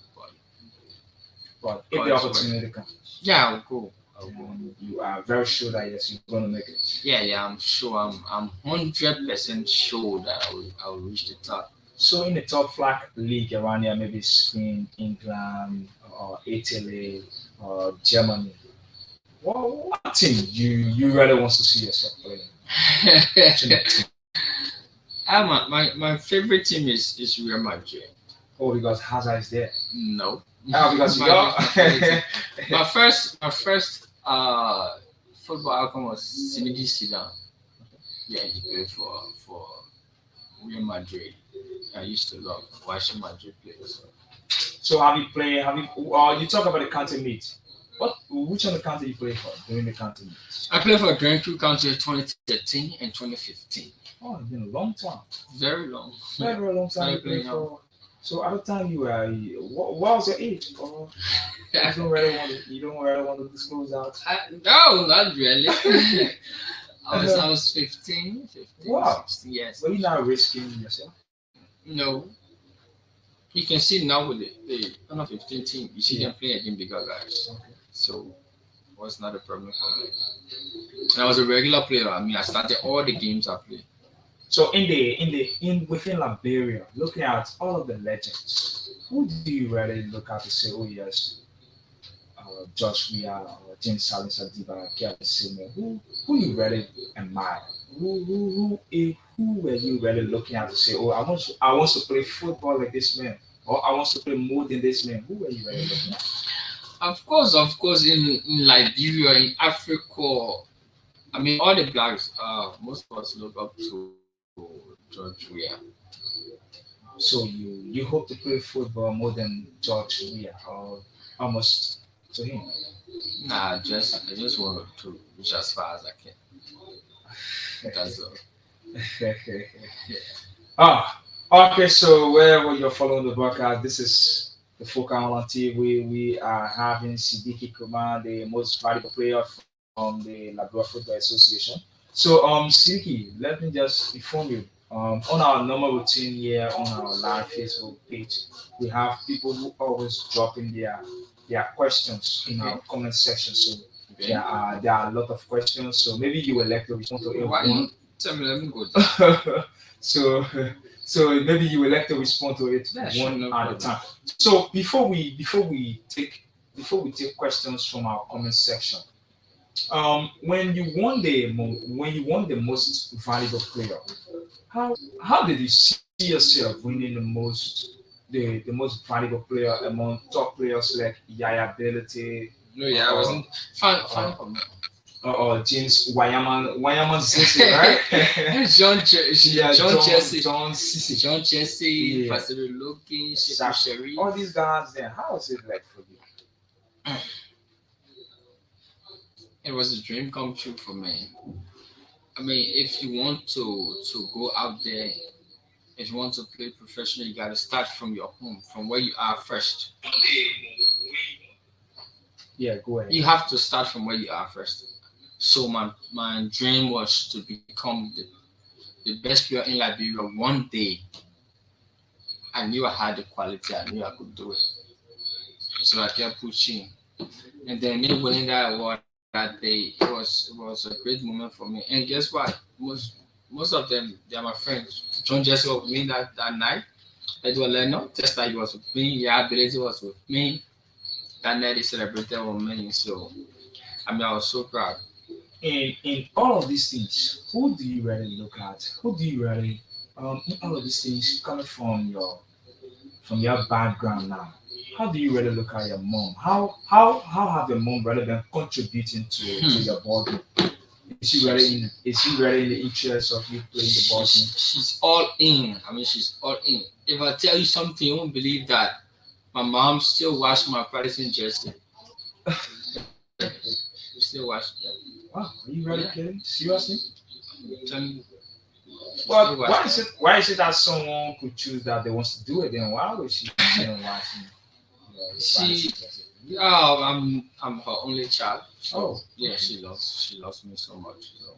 Speaker 1: But if the
Speaker 3: Because
Speaker 1: opportunity comes,
Speaker 3: yeah, I'll go. I'll go.
Speaker 1: you are very sure that yes, you're gonna make it.
Speaker 3: Yeah, yeah, I'm sure. I'm 100% sure that I will reach the top.
Speaker 1: So in the top flag league around here, maybe Spain, England, or Italy, or Germany, what team you really want to see yourself playing? Which team?
Speaker 3: My favorite team is Real Madrid.
Speaker 1: Oh, because Hazard is there.
Speaker 3: No.
Speaker 1: Oh, because you
Speaker 3: Madrid is
Speaker 1: are.
Speaker 3: my favorite team. My first football outcome was Zinedine Zidane. Yeah, he played for Real Madrid. I used to love watching Madrid play. So.
Speaker 1: So have you played? Have you? You talk about the county meet. Which of the county you play for during the county meet?
Speaker 3: I played for Grand Crew County 2013 and 2015.
Speaker 1: Oh, it's been a long time.
Speaker 3: Very long.
Speaker 1: Very long time
Speaker 3: Started
Speaker 1: you played
Speaker 3: playing
Speaker 1: for. So at the time you were, what was your age? Or you don't really want to disclose that.
Speaker 3: No, not really. I was 15,
Speaker 1: Wow.
Speaker 3: 16, yes.
Speaker 1: Were you not risking yourself?
Speaker 3: No. You can see now with the under 15 team, you see them playing against bigger guys.
Speaker 1: Okay.
Speaker 3: So it was not a problem for me. And I was a regular player. I mean, I started all the games I played.
Speaker 1: So in within Liberia, looking at all of the legends, who do you really look at to say, oh yes, Josh Weah or James Salim Sadiba, Kelly Seymour, who you really admire? Who were you really looking at to say, oh, I want to play football like this man, or I want to play more than this man? Who were you really looking at?
Speaker 3: Of course, in Liberia, in Africa, I mean, all the blacks, most of us look up to George Weah.
Speaker 1: So you hope to play football more than George Weah or almost to him.
Speaker 3: Nah, I just want to reach as far as I can. That's all. Yeah.
Speaker 1: Ah, okay. So wherever you're following the broadcast, this is the Focal on TV. We are having Sidiki Kumar, the most valuable player from the Labrador Football Association. So, Sidiki, let me just inform you. On our normal routine here on our live Facebook page, we have people who always drop in their questions in our
Speaker 3: Okay.
Speaker 1: comment section. So
Speaker 3: Okay.
Speaker 1: there are a lot of questions. So maybe you would like to respond to
Speaker 3: Why
Speaker 1: everyone.
Speaker 3: you tell me? Let me go there.
Speaker 1: so so maybe you would like to respond to it
Speaker 3: Yeah, sure,
Speaker 1: one
Speaker 3: no
Speaker 1: at a
Speaker 3: problem.
Speaker 1: time. So before we take questions from our comment section, when you won the most valuable player, how did you see yourself winning the most valuable player among top players like Yaya Ability
Speaker 3: No, yeah, I
Speaker 1: or
Speaker 3: wasn't fine.
Speaker 1: or,
Speaker 3: Fine for me.
Speaker 1: or James Wayaman Zese, right? Yeah, John Cissy.
Speaker 3: John Chelsea,
Speaker 1: Yeah,
Speaker 3: Fasiru Loki, Sheku
Speaker 1: exactly.
Speaker 3: Sherry.
Speaker 1: All these guys there, how was it like for you?
Speaker 3: It was a dream come true for me. I mean, if you want to go out there, if you want to play professionally, you got to start from your home, from where you are first.
Speaker 1: Yeah, go ahead.
Speaker 3: You have to start from where you are first. So my dream was to become the best player in Liberia one day. I knew I had the quality. I knew I could do it. So I kept pushing. And then me winning that award that day, it was a great moment for me. And guess what? Most of them they are my friends. John Jesse was with me that night. Edward Lennon, Testa he was with me. Yeah, Ability was with me. That night they celebrated with me. So I mean I was so proud.
Speaker 1: In all of these things, who do you really look at? Who do you really in all of these things coming from your background now? How do you really look at your mom? How have your mom really been contributing to your ball game? Is she really in the interest of you playing the ball game?
Speaker 3: She's all in. I mean she's all in. If I tell you something, you won't believe that my mom still watch my practicing jersey. She still watch that.
Speaker 1: Wow, are you really
Speaker 3: Yeah.
Speaker 1: kidding? Seriously?
Speaker 3: Tell me, she still
Speaker 1: Well,
Speaker 3: watch that.
Speaker 1: why is it that someone could choose that they wants to do it? Then why would she watching your
Speaker 3: She,
Speaker 1: fantasy jersey?
Speaker 3: I'm her only child. So
Speaker 1: Oh,
Speaker 3: yeah,
Speaker 1: okay.
Speaker 3: she loves me so much. So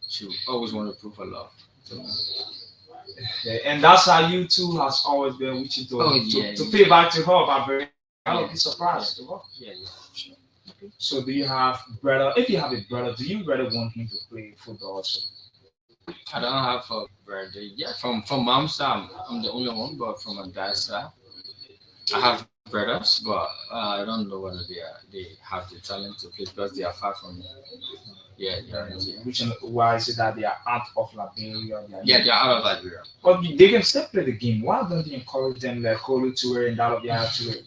Speaker 3: she always want to prove her love to me.
Speaker 1: Okay, and that's how you too has always been wishing
Speaker 3: Oh yeah,
Speaker 1: to pay back to her by bringing I would
Speaker 3: yeah,
Speaker 1: be
Speaker 3: yeah,
Speaker 1: surprised to her.
Speaker 3: yeah. Sure.
Speaker 1: Okay. So do you have brother? If you have a brother, do you really want him to play football also?
Speaker 3: I don't have a brother. Yeah, from mom's side, I'm the only one, but from my dad's side, I have brothers, but I don't know whether they have the talent to play because they are far from me. Yeah, yeah, yeah.
Speaker 1: Which why is it that they are out of Liberia? They are
Speaker 3: Yeah,
Speaker 1: in,
Speaker 3: they are out of Liberia.
Speaker 1: but they can still play the game. Why don't you encourage them like Kolo Toure and Dalot Yaya Toure?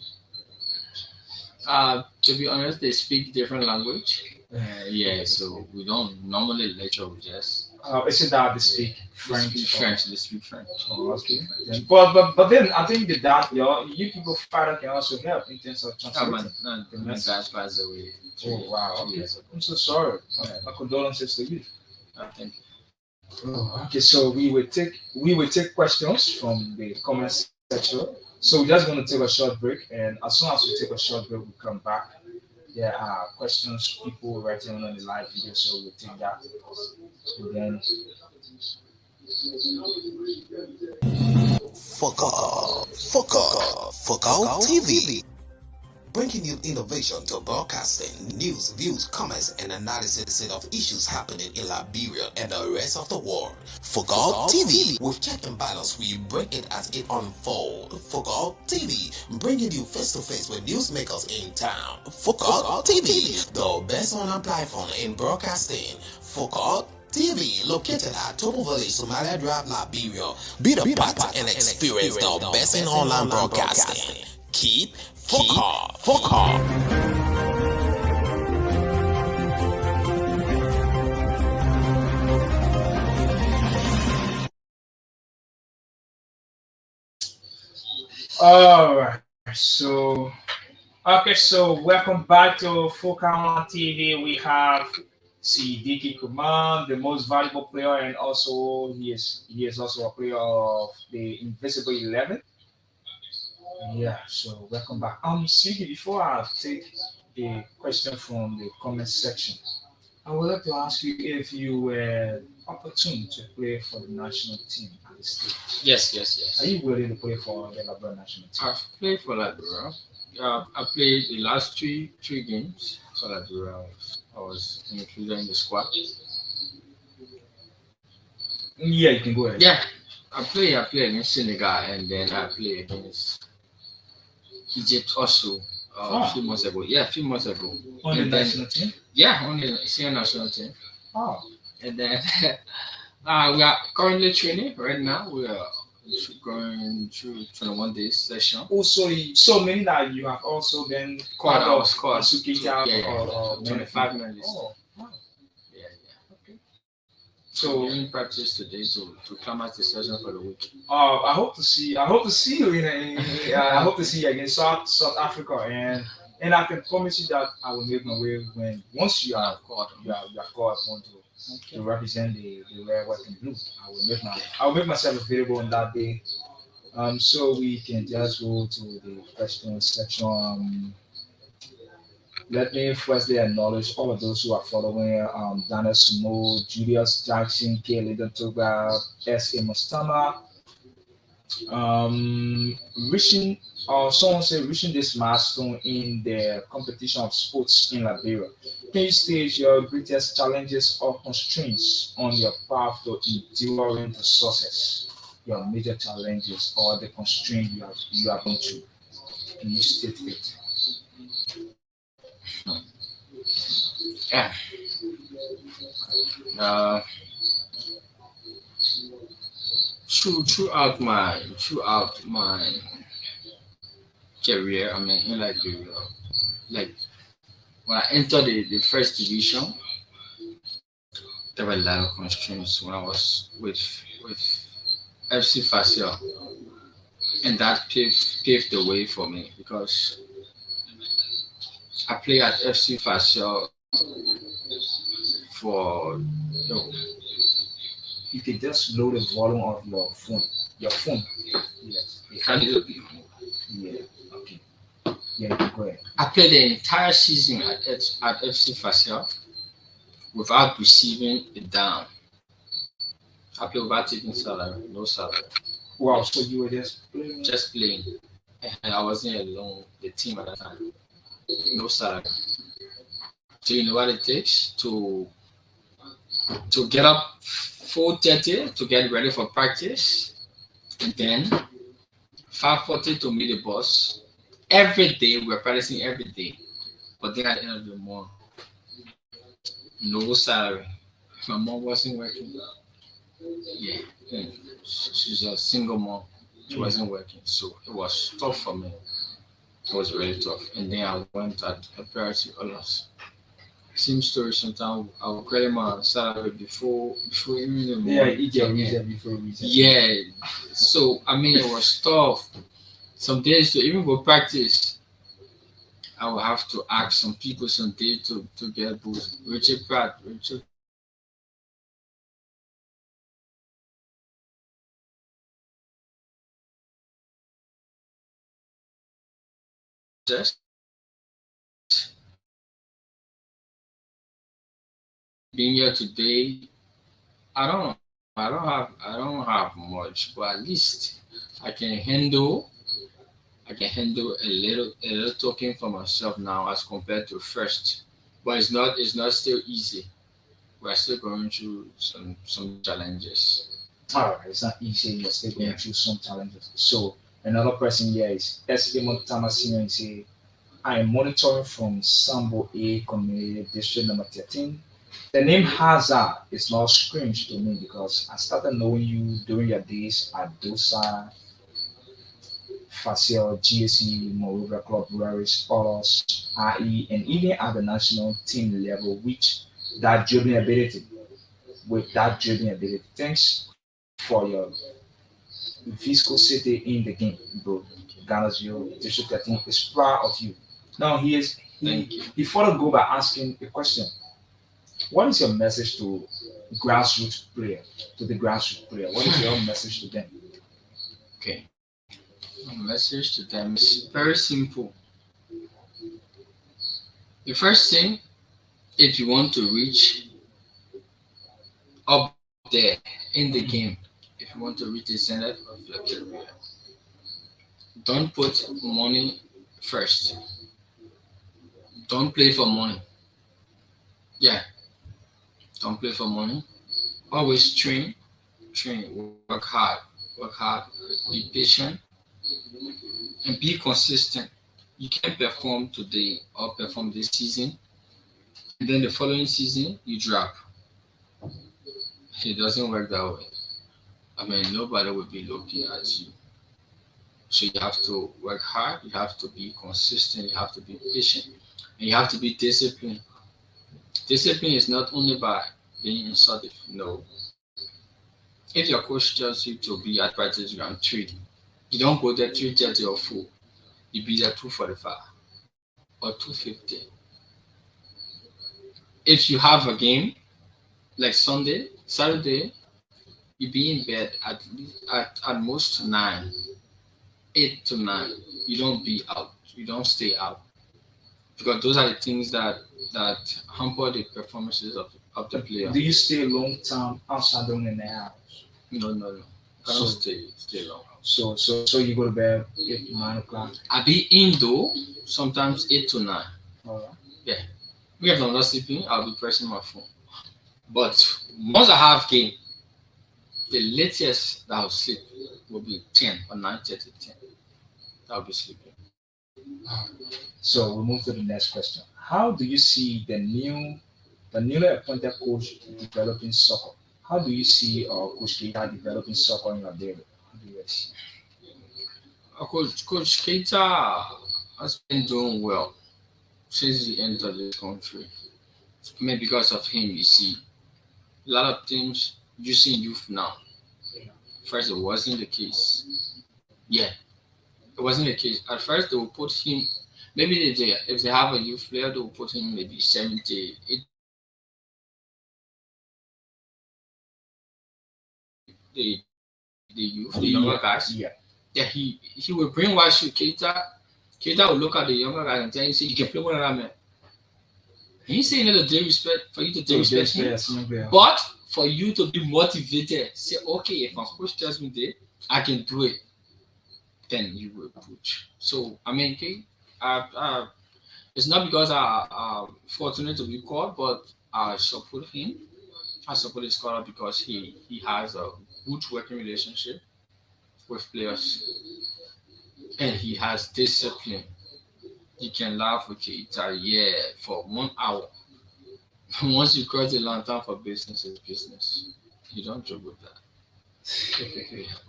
Speaker 3: To be honest, they speak different language. Yeah, so we don't normally lecture with just
Speaker 1: Is it that they
Speaker 3: yeah.
Speaker 1: speak
Speaker 3: They speak
Speaker 1: French or?
Speaker 3: French. They speak French.
Speaker 1: Oh,
Speaker 3: They
Speaker 1: okay.
Speaker 3: speak French.
Speaker 1: But then I think that you people father can also help in terms of
Speaker 3: Oh,
Speaker 1: translating the
Speaker 3: my dad
Speaker 1: message.
Speaker 3: passed away
Speaker 1: Oh wow,
Speaker 3: two
Speaker 1: okay.
Speaker 3: years ago.
Speaker 1: I'm so sorry.
Speaker 3: Yeah,
Speaker 1: My condolences to you.
Speaker 3: I think.
Speaker 1: Oh, okay, so we will take questions from the comment section. So we're just gonna take a short break, and as soon as we take a short break, we come back. There are questions people writing on the live video, so we'll take that. And then
Speaker 2: Focal TV. Bringing you innovation to broadcasting, news, views, comments, and analysis of issues happening in Liberia and the rest of the world. Focal TV. With check and balance, we break it as it unfolds. Focal TV. Bringing you face to face with newsmakers in town. Focal TV. The best online platform in broadcasting. Focal TV, located at Topo Village, Somalia Drive, Liberia. Be the part and experience the best in online broadcasting. Keep focal.
Speaker 1: All right. So welcome back to Fukawa TV. We have Sidiki Kuman, the most valuable player, and also he is also a player of the Invisible 11. Yeah. So welcome back. Sidiki, before I take the question from the comment section, I would like to ask you if you were opportune to play for the national team at the stage.
Speaker 3: Yes, yes,
Speaker 1: Are
Speaker 3: yes.
Speaker 1: you willing to play for the Liberia national team?
Speaker 3: I've played for Liberia. I played the last three games for Liberia. I was included in the squad.
Speaker 1: Yeah, you can go ahead.
Speaker 3: Yeah, I play against Senegal and then I play against Egypt also a
Speaker 1: Oh,
Speaker 3: few months ago. Yeah, a few months ago.
Speaker 1: on the
Speaker 3: And then
Speaker 1: national team?
Speaker 3: yeah, on the senior national team.
Speaker 1: Oh,
Speaker 3: And then we are currently training right now. We are going through 21 days session.
Speaker 1: also, so meaning that you have also been
Speaker 3: Called
Speaker 1: part
Speaker 3: I
Speaker 1: of
Speaker 3: was called to
Speaker 1: Asukita
Speaker 3: yeah yeah
Speaker 1: or many
Speaker 3: 25
Speaker 1: people.
Speaker 3: minutes.
Speaker 1: Oh, wow.
Speaker 3: Yeah yeah.
Speaker 1: Okay.
Speaker 3: So
Speaker 1: So,
Speaker 3: doing practice today to come out the session for the week.
Speaker 1: I hope to see. I hope to see you I hope to see you again, South Africa, and I can promise you that I will make my way when once you are
Speaker 3: Called.
Speaker 1: you are called upon to
Speaker 3: Okay.
Speaker 1: represent the red, white, and blue. I will make myself available on that day. So we can just go to the question section. Let me firstly acknowledge all of those who are following Dana Sumo, Julius Jackson, K. Lyndon Togba, S. A. Mustama, reaching, someone said, reaching this milestone in the competition of sports in Liberia. Can you state your greatest challenges or constraints on your path to enduring the success? Your major challenges or the constraint you are going through? Can you state it?
Speaker 3: Yeah. Uh, throughout my career, I mean in Liberia, like when I entered the first division, there were a lot of constraints when I was with FC Fasio, and that paved the way for me because I play at FC Fasio for you know,
Speaker 1: You can just lower the volume of your phone. Your phone. Yes.
Speaker 3: can you,
Speaker 1: Yeah. Okay. Yeah, you can go ahead.
Speaker 3: I played the entire season at FC Fasio without receiving a dime. I played without taking salary, no salary,
Speaker 1: Wow, so you were just playing.
Speaker 3: just playing. And I wasn't alone, the team at that time, no salary. So you know what it takes to get up 4:30 to get ready for practice, and then 5:40 to meet the boss. Every day we're practicing every day, but then at the end of the month, no salary. My mom wasn't working. Yeah, and she's a single mom. She
Speaker 1: Yeah.
Speaker 3: wasn't working, so it was tough for me. It was really tough. And then I went at a parity honors. Same story. Sometimes I will credit my salary before even the
Speaker 1: Yeah,
Speaker 3: month
Speaker 1: eat your
Speaker 3: came in.
Speaker 1: reason before reason.
Speaker 3: Yeah. So I mean, it was tough. Some days to even go practice, I will have to ask some people some day to get boost. Richard Pratt, Richard just being here today. I don't have much, but at least I can handle I can handle a little talking for myself now as compared to first. But it's not still easy. We're still going through some challenges.
Speaker 1: All right, it's not easy. You're still going
Speaker 3: Yeah.
Speaker 1: through some challenges. So another person here is S.A. Montamasino and say, I am monitoring from Sambo A Community District number 13. The name Hazard is not strange to me because I started knowing you during your days at Dosa, Facil, GSE, Moreover Club, Raris, Oros, RE, and even at the national team level, which that dribbling ability, with that dribbling ability. Thanks for your viscosity in the game, bro. Ghana's you, District 13 is proud of you. Now
Speaker 3: Thank you.
Speaker 1: he further go by asking a question. What is your message to grassroots player, to the grassroots player? What is your message to them?
Speaker 3: Okay. My message to them is very simple. The first thing, if you want to reach up there in the game, if you want to reach the center of your career, don't put money first. Don't play for money. Yeah, don't play for money. Always train, work hard, be patient, and be consistent. You can't perform today or perform this season, and then the following season you drop. It doesn't work that way. I mean, nobody will be looking at you. So you have to work hard, you have to be consistent, you have to be patient, and you have to be disciplined. Discipline is not only by being insulted. No. If your coach tells you to be at practice ground 3, you don't go there 3:30 or 4. You be there 2:45 or 2:50. If you have a game like Sunday, Saturday, you be in bed at most 9, 8 to 9. You don't be out. You don't stay out because those are the things that hamper the performances of the player.
Speaker 1: Do you stay long time outside during the hours?
Speaker 3: No. I don't
Speaker 1: So
Speaker 3: stay long.
Speaker 1: so you go to bed 8 9 o'clock.
Speaker 3: I be in though sometimes 8 to 9.
Speaker 1: All right.
Speaker 3: Yeah. If I'm not sleeping, I'll be pressing my phone. But once I have game, the latest that I'll sleep will be 10 or 9:30, 10. I'll be sleeping.
Speaker 1: So we move to the next question. How do you see the newly appointed coach developing soccer? How do you see Coach Keita developing soccer in Liberia? How do you see?
Speaker 3: Coach Keita has been doing well since he entered this country. I mean, because of him, you see, a lot of teams using youth now. First, it wasn't the case. Yeah, it wasn't the case. At first, they will put him. Maybe if they have a youth player, they will put him maybe 70, 80 years old. The youth, the younger guys.
Speaker 1: Yeah.
Speaker 3: Yeah, he will brainwash you. Keita will look at the younger guys and tell you, say, you can play with that man. He's saying that to respect for you to
Speaker 1: So
Speaker 3: respect him, but for you to be motivated, say, okay, if my coach tells me that I can do it, then you will push. So I mean, okay, it's not because I'm fortunate to be called, but I support him. I support his scholar because he has a good working relationship with players and he has discipline. You can laugh with Keita, yeah, for 1 hour. Once you cross the line, time for business is business. You don't joke with that.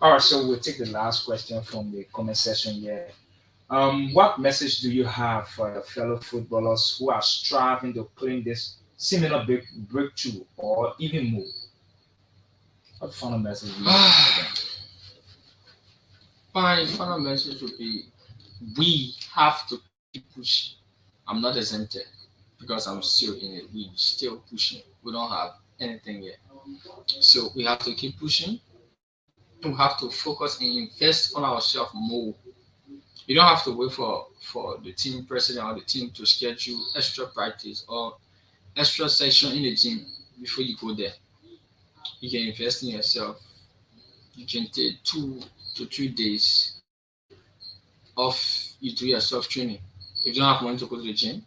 Speaker 1: All right. So we'll take the last question from the comment section here. What message do you have for your fellow footballers who are striving to claim this similar big breakthrough or even more? What final message do you have for them?
Speaker 3: My final message would be we have to keep pushing. I'm not exempted because I'm still in it. We still pushing. We don't have anything yet. So we have to keep pushing. We have to focus and invest on ourselves more. You don't have to wait for the team president or the team to schedule extra practice or extra session in the gym before you go there. You can invest in yourself. You can take 2 to 3 days off. You do your self training. If you don't have money to go to the gym,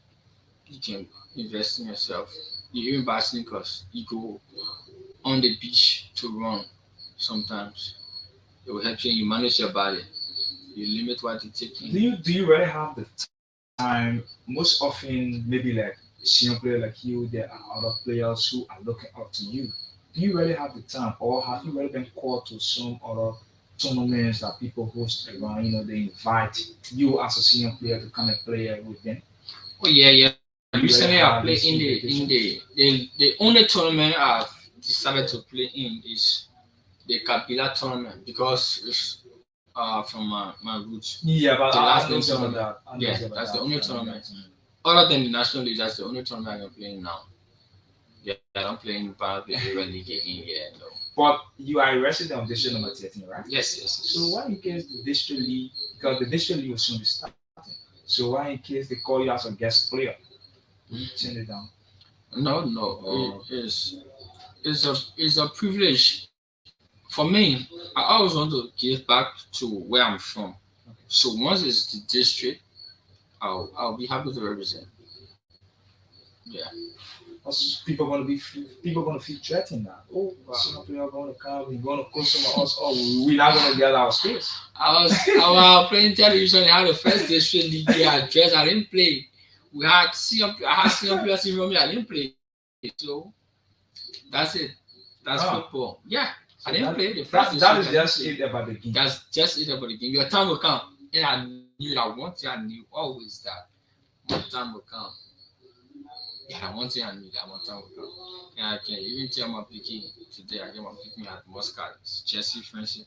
Speaker 3: you can invest in yourself. You even buy sneakers. You go on the beach to run sometimes. It will help you. You manage your body. You limit what you take in.
Speaker 1: Do you really have the time? Most often, maybe like senior player like you, there are other players who are looking up to you. Do you really have the time, or have you really been called to some other tournaments that people host around? They invite you as a senior player to come and play with them.
Speaker 3: Oh yeah.
Speaker 1: Do you really
Speaker 3: Recently, I
Speaker 1: have
Speaker 3: play
Speaker 1: this
Speaker 3: in
Speaker 1: invitation?
Speaker 3: the only tournament I've decided to play in is the Kabila tournament because it's from my roots.
Speaker 1: Yeah, but
Speaker 3: The last
Speaker 1: I know
Speaker 3: name
Speaker 1: some about
Speaker 3: tournament.
Speaker 1: that. I know
Speaker 3: Yeah,
Speaker 1: some about
Speaker 3: that's the
Speaker 1: that.
Speaker 3: only
Speaker 1: I know
Speaker 3: tournament.
Speaker 1: that.
Speaker 3: Other than the national league, that's the only tournament I'm playing now. Yeah, I don't play in part of the Premier League again. Yeah, no.
Speaker 1: But you are a resident of district number 13, right?
Speaker 3: Yes, yes,
Speaker 1: So
Speaker 3: yes.
Speaker 1: why in case the district league, because the district league will soon be starting. So why in case they call you as a guest player, will you turn it down?
Speaker 3: No, no. It's a privilege for me. I always want to give back to where I'm from.
Speaker 1: Okay.
Speaker 3: So once it's the district, I'll be happy to represent. Yeah.
Speaker 1: Also, people gonna feel threatened now. Oh,
Speaker 3: Wow.
Speaker 1: some player gonna come, we're gonna close some of us. Oh, we're not gonna get our space.
Speaker 3: I was playing television. I had the first district league year address. I didn't play. We had senior. I had senior players from me. I didn't play. So that's it. That's
Speaker 1: Ah,
Speaker 3: football. Yeah, I
Speaker 1: so
Speaker 3: didn't play the first
Speaker 1: that
Speaker 3: district.
Speaker 1: that
Speaker 3: I
Speaker 1: is
Speaker 3: didn't
Speaker 1: just
Speaker 3: play.
Speaker 1: it about the game.
Speaker 3: That's just it about the game. Your time will come, and I knew that one thing. I knew always that my time will come. Yeah, that one thing I knew that my time will come. And I can even tell my picking today. I get my picking at Muscat, Jesse Friendship.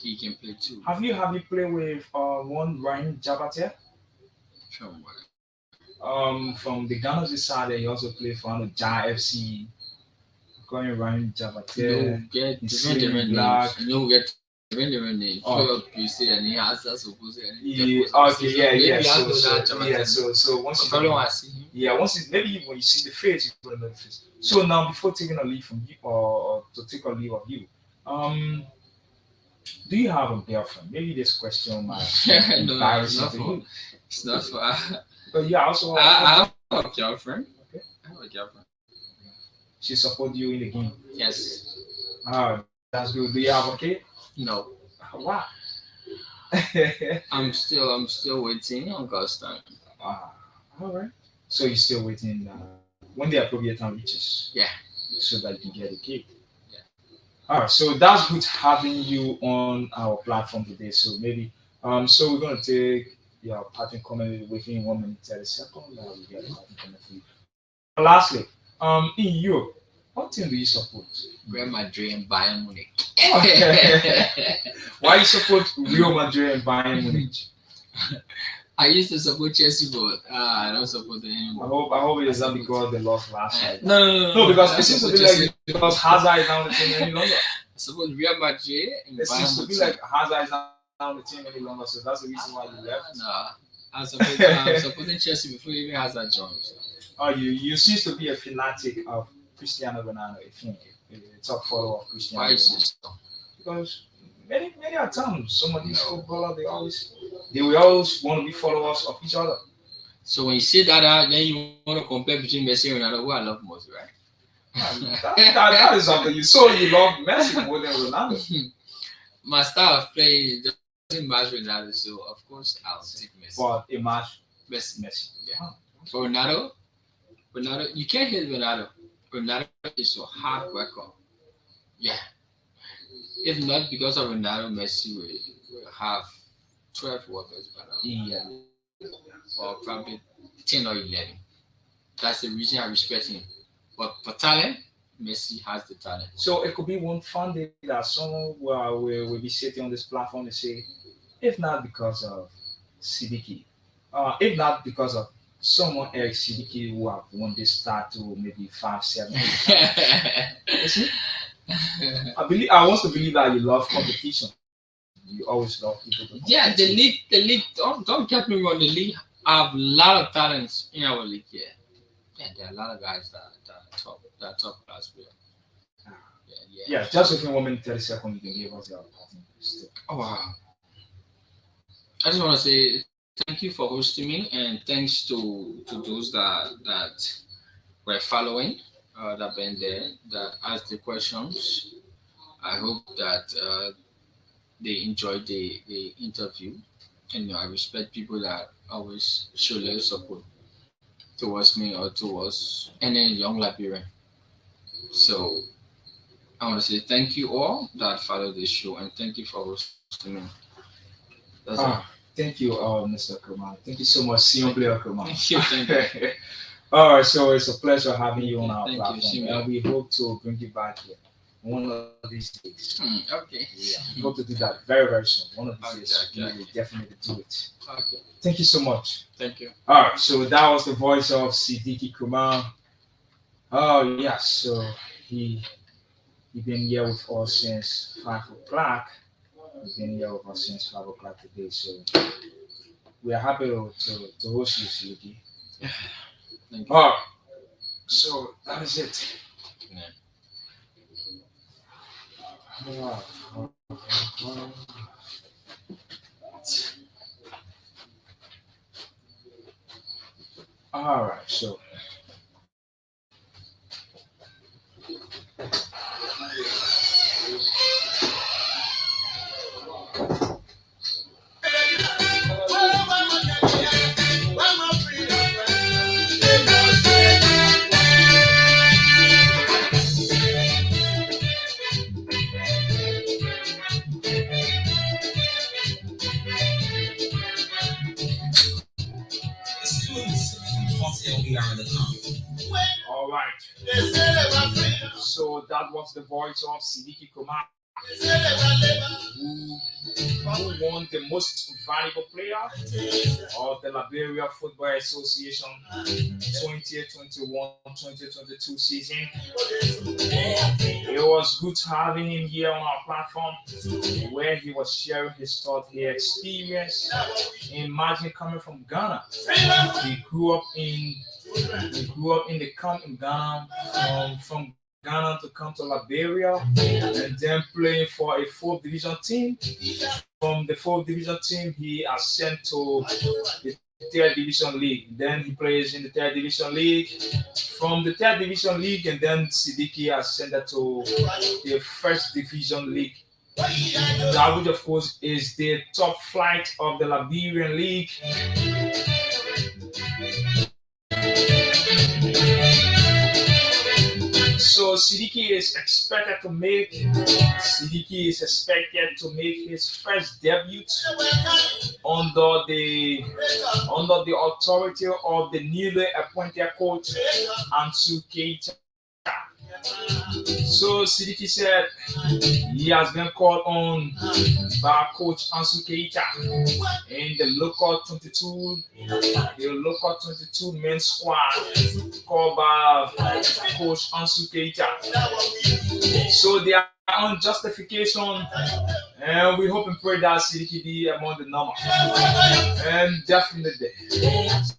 Speaker 3: He can play too.
Speaker 1: Have you played with one Ryan Jabatia?
Speaker 3: From where?
Speaker 1: From the Ghana side, he also played for Jai FC. Going Ryan
Speaker 3: No,
Speaker 1: Jabatia.
Speaker 3: get
Speaker 1: He's
Speaker 3: different
Speaker 1: slim,
Speaker 3: names.
Speaker 1: black.
Speaker 3: No, get different names.
Speaker 1: Oh,
Speaker 3: So you say and he has that supposed and he
Speaker 1: yeah,
Speaker 3: supposed.
Speaker 1: okay,
Speaker 3: So
Speaker 1: yeah,
Speaker 3: maybe
Speaker 1: yeah.
Speaker 3: I
Speaker 1: So,
Speaker 3: know that
Speaker 1: so yeah, so
Speaker 3: I
Speaker 1: once
Speaker 3: probably
Speaker 1: you
Speaker 3: want to see him.
Speaker 1: yeah, once you, maybe when you see the face, you're gonna know the face. So now, before taking a leave from you, or to take a leave of you, um, do you have a girlfriend? Maybe this question might be
Speaker 3: No, it's
Speaker 1: embarrassing
Speaker 3: not
Speaker 1: to
Speaker 3: for.
Speaker 1: you.
Speaker 3: It's not for.
Speaker 1: But yeah, also
Speaker 3: I have a girlfriend.
Speaker 1: okay,
Speaker 3: I have a girlfriend.
Speaker 1: she support you in the game.
Speaker 3: Yes.
Speaker 1: Ah, that's good. Do you have a kid?
Speaker 3: No.
Speaker 1: Wow.
Speaker 3: I'm still waiting on God's time.
Speaker 1: Ah, all right. So you're still waiting when the appropriate time reaches,
Speaker 3: Yeah.
Speaker 1: so that you can get a kid.
Speaker 3: Yeah.
Speaker 1: All right. So that's good having you on our platform today. So maybe so we're gonna take your pattern comment within 1 minute 30 seconds. We get a pattern comment for you. Lastly, in Europe, what team do you support?
Speaker 3: Real Madrid and Bayern Munich.
Speaker 1: Why you support Real Madrid and Bayern Munich?
Speaker 3: I used to support Chelsea, but I don't support them
Speaker 1: I
Speaker 3: anymore.
Speaker 1: hope I hope it is not
Speaker 3: support-
Speaker 1: because they lost last night.
Speaker 3: No,
Speaker 1: No, because
Speaker 3: I
Speaker 1: it seems to
Speaker 3: support
Speaker 1: be
Speaker 3: Chelsea.
Speaker 1: like because Hazard is not on the team any longer.
Speaker 3: I support Real Madrid and
Speaker 1: It seems
Speaker 3: Bayern
Speaker 1: to be
Speaker 3: Munich.
Speaker 1: like Hazard is not on the team any longer, so that's the reason why you left.
Speaker 3: Nah, I'm supporting Chelsea before even Hazard joined. So.
Speaker 1: Oh, you seems to be a fanatic of Cristiano Ronaldo, a top follower of Cristiano
Speaker 3: Why is
Speaker 1: Ronaldo.
Speaker 3: it so?
Speaker 1: Because many a times some of these footballers they will always want to be followers of each other.
Speaker 3: So when you say that, then you want to compare between Messi and Ronaldo, who I love most, right?
Speaker 1: That is something you so you love Messi more than Ronaldo.
Speaker 3: My style of play doesn't match Ronaldo, so of course I'll take Messi.
Speaker 1: But a match
Speaker 3: Messi. Yeah.
Speaker 1: Huh.
Speaker 3: For Ronaldo, you can't hate Ronaldo. Ronaldo is a hard worker. Yeah. If not because of Ronaldo, Messi will have 12 workers by now.
Speaker 1: Yeah.
Speaker 3: Or probably 10 or 11. That's the reason I respect him. But for talent, Messi has the talent.
Speaker 1: So it could be one fun day that someone will be sitting on this platform and say, if not because of Sidiki, if not because of someone else Sidiki who have won this title maybe 5, 7, 8 times. You see? I want to believe that you love competition. You always love people to
Speaker 3: Yeah,
Speaker 1: compete.
Speaker 3: the league. Don't get me wrong. The league have a lot of talents in our league. Yeah, there are a lot of guys that are top class player. Yeah.
Speaker 1: Yeah, just within 1 minute 30 seconds, you can give us your partner.
Speaker 3: Oh wow! I just want to say thank you for hosting me, and thanks to those that were following, that been there, that asked the questions. I hope that they enjoyed the interview. And I respect people that always show their support towards me or towards any young Liberian. So I want to say thank you all that follow this show and thank you for hosting me. That's all.
Speaker 1: Thank you, Mr. Kumar. Thank you so much, Senior Player Kumar.
Speaker 3: Thank you, thank you.
Speaker 1: All right, so it's a pleasure having you on our
Speaker 3: Thank you,
Speaker 1: platform,
Speaker 3: Senior.
Speaker 1: and we hope to bring you back here. one of these days.
Speaker 3: Okay.
Speaker 1: Yeah, we hope to do that very, very soon. One of these days,
Speaker 3: Okay,
Speaker 1: we
Speaker 3: okay.
Speaker 1: will definitely do it.
Speaker 3: Okay.
Speaker 1: Thank you so much.
Speaker 3: Thank you.
Speaker 1: All right, so that was the voice of Siddiqui Kumar. Oh yes, so he he been here with us since 5 o'clock. He's been here with us since 5 o'clock today. So we are happy to host you, Siddiqui.
Speaker 3: Thank you.
Speaker 1: All right, so that is it.
Speaker 3: Yeah.
Speaker 1: All right. All right, so all right. So that was the voice of Siddiqui Kumar, who won the most valuable player of the Liberia Football Association 2021-2022 season. It was good having him here on our platform where he was sharing his thought, his experience. Imagine coming from Ghana. He grew up in in Ghana, from Ghana to come to Liberia and then playing for a fourth division team. From the fourth division team, he ascended to the third division league. Then he plays in the third division league. From the third division league, and then Siddiqui ascended to the first division league. That which of course is the top flight of the Liberian league. So Siddiqui is expected to make his first debut under the authority of the newly appointed coach Ansu Keita. So Siddiqui said he has been called on by Coach Ansu Keita in the local 22 men squad called by Coach Ansu Keita. So they are on justification, and we hope and pray that Siddiqui be among the number. And definitely,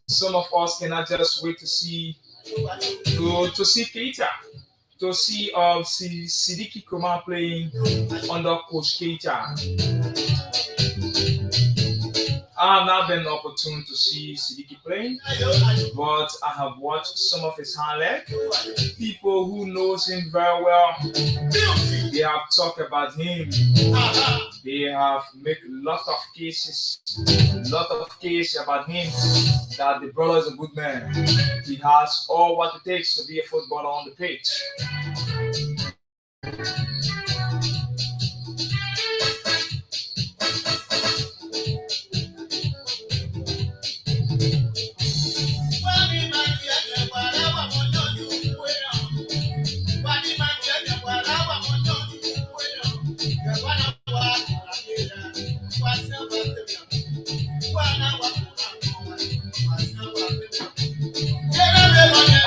Speaker 1: some of us cannot just wait to see Keita, to see Siddiqui Kumar playing under Coach Keita. I have not been opportune to see Siddiqui playing, but I have watched some of his highlights. People who knows him very well, they have talked about him. They have made lot of cases about him that the brother is a good man. He has all what it takes to be a footballer on the pitch.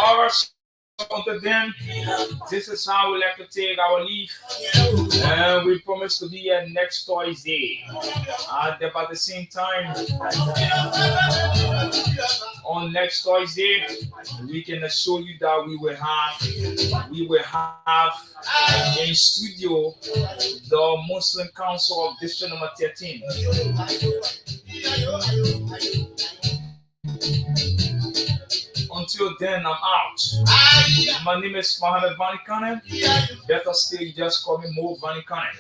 Speaker 1: All right, so until then, this is how we like to take our leave. And we promise to be here next Thursday at about the same time. On next Thursday, we can assure you that we will have in studio the Muslim Council of District number 13. Until then, I'm out. My name is Mohammed Kanneh. Better still, you just call me Mo Kanneh.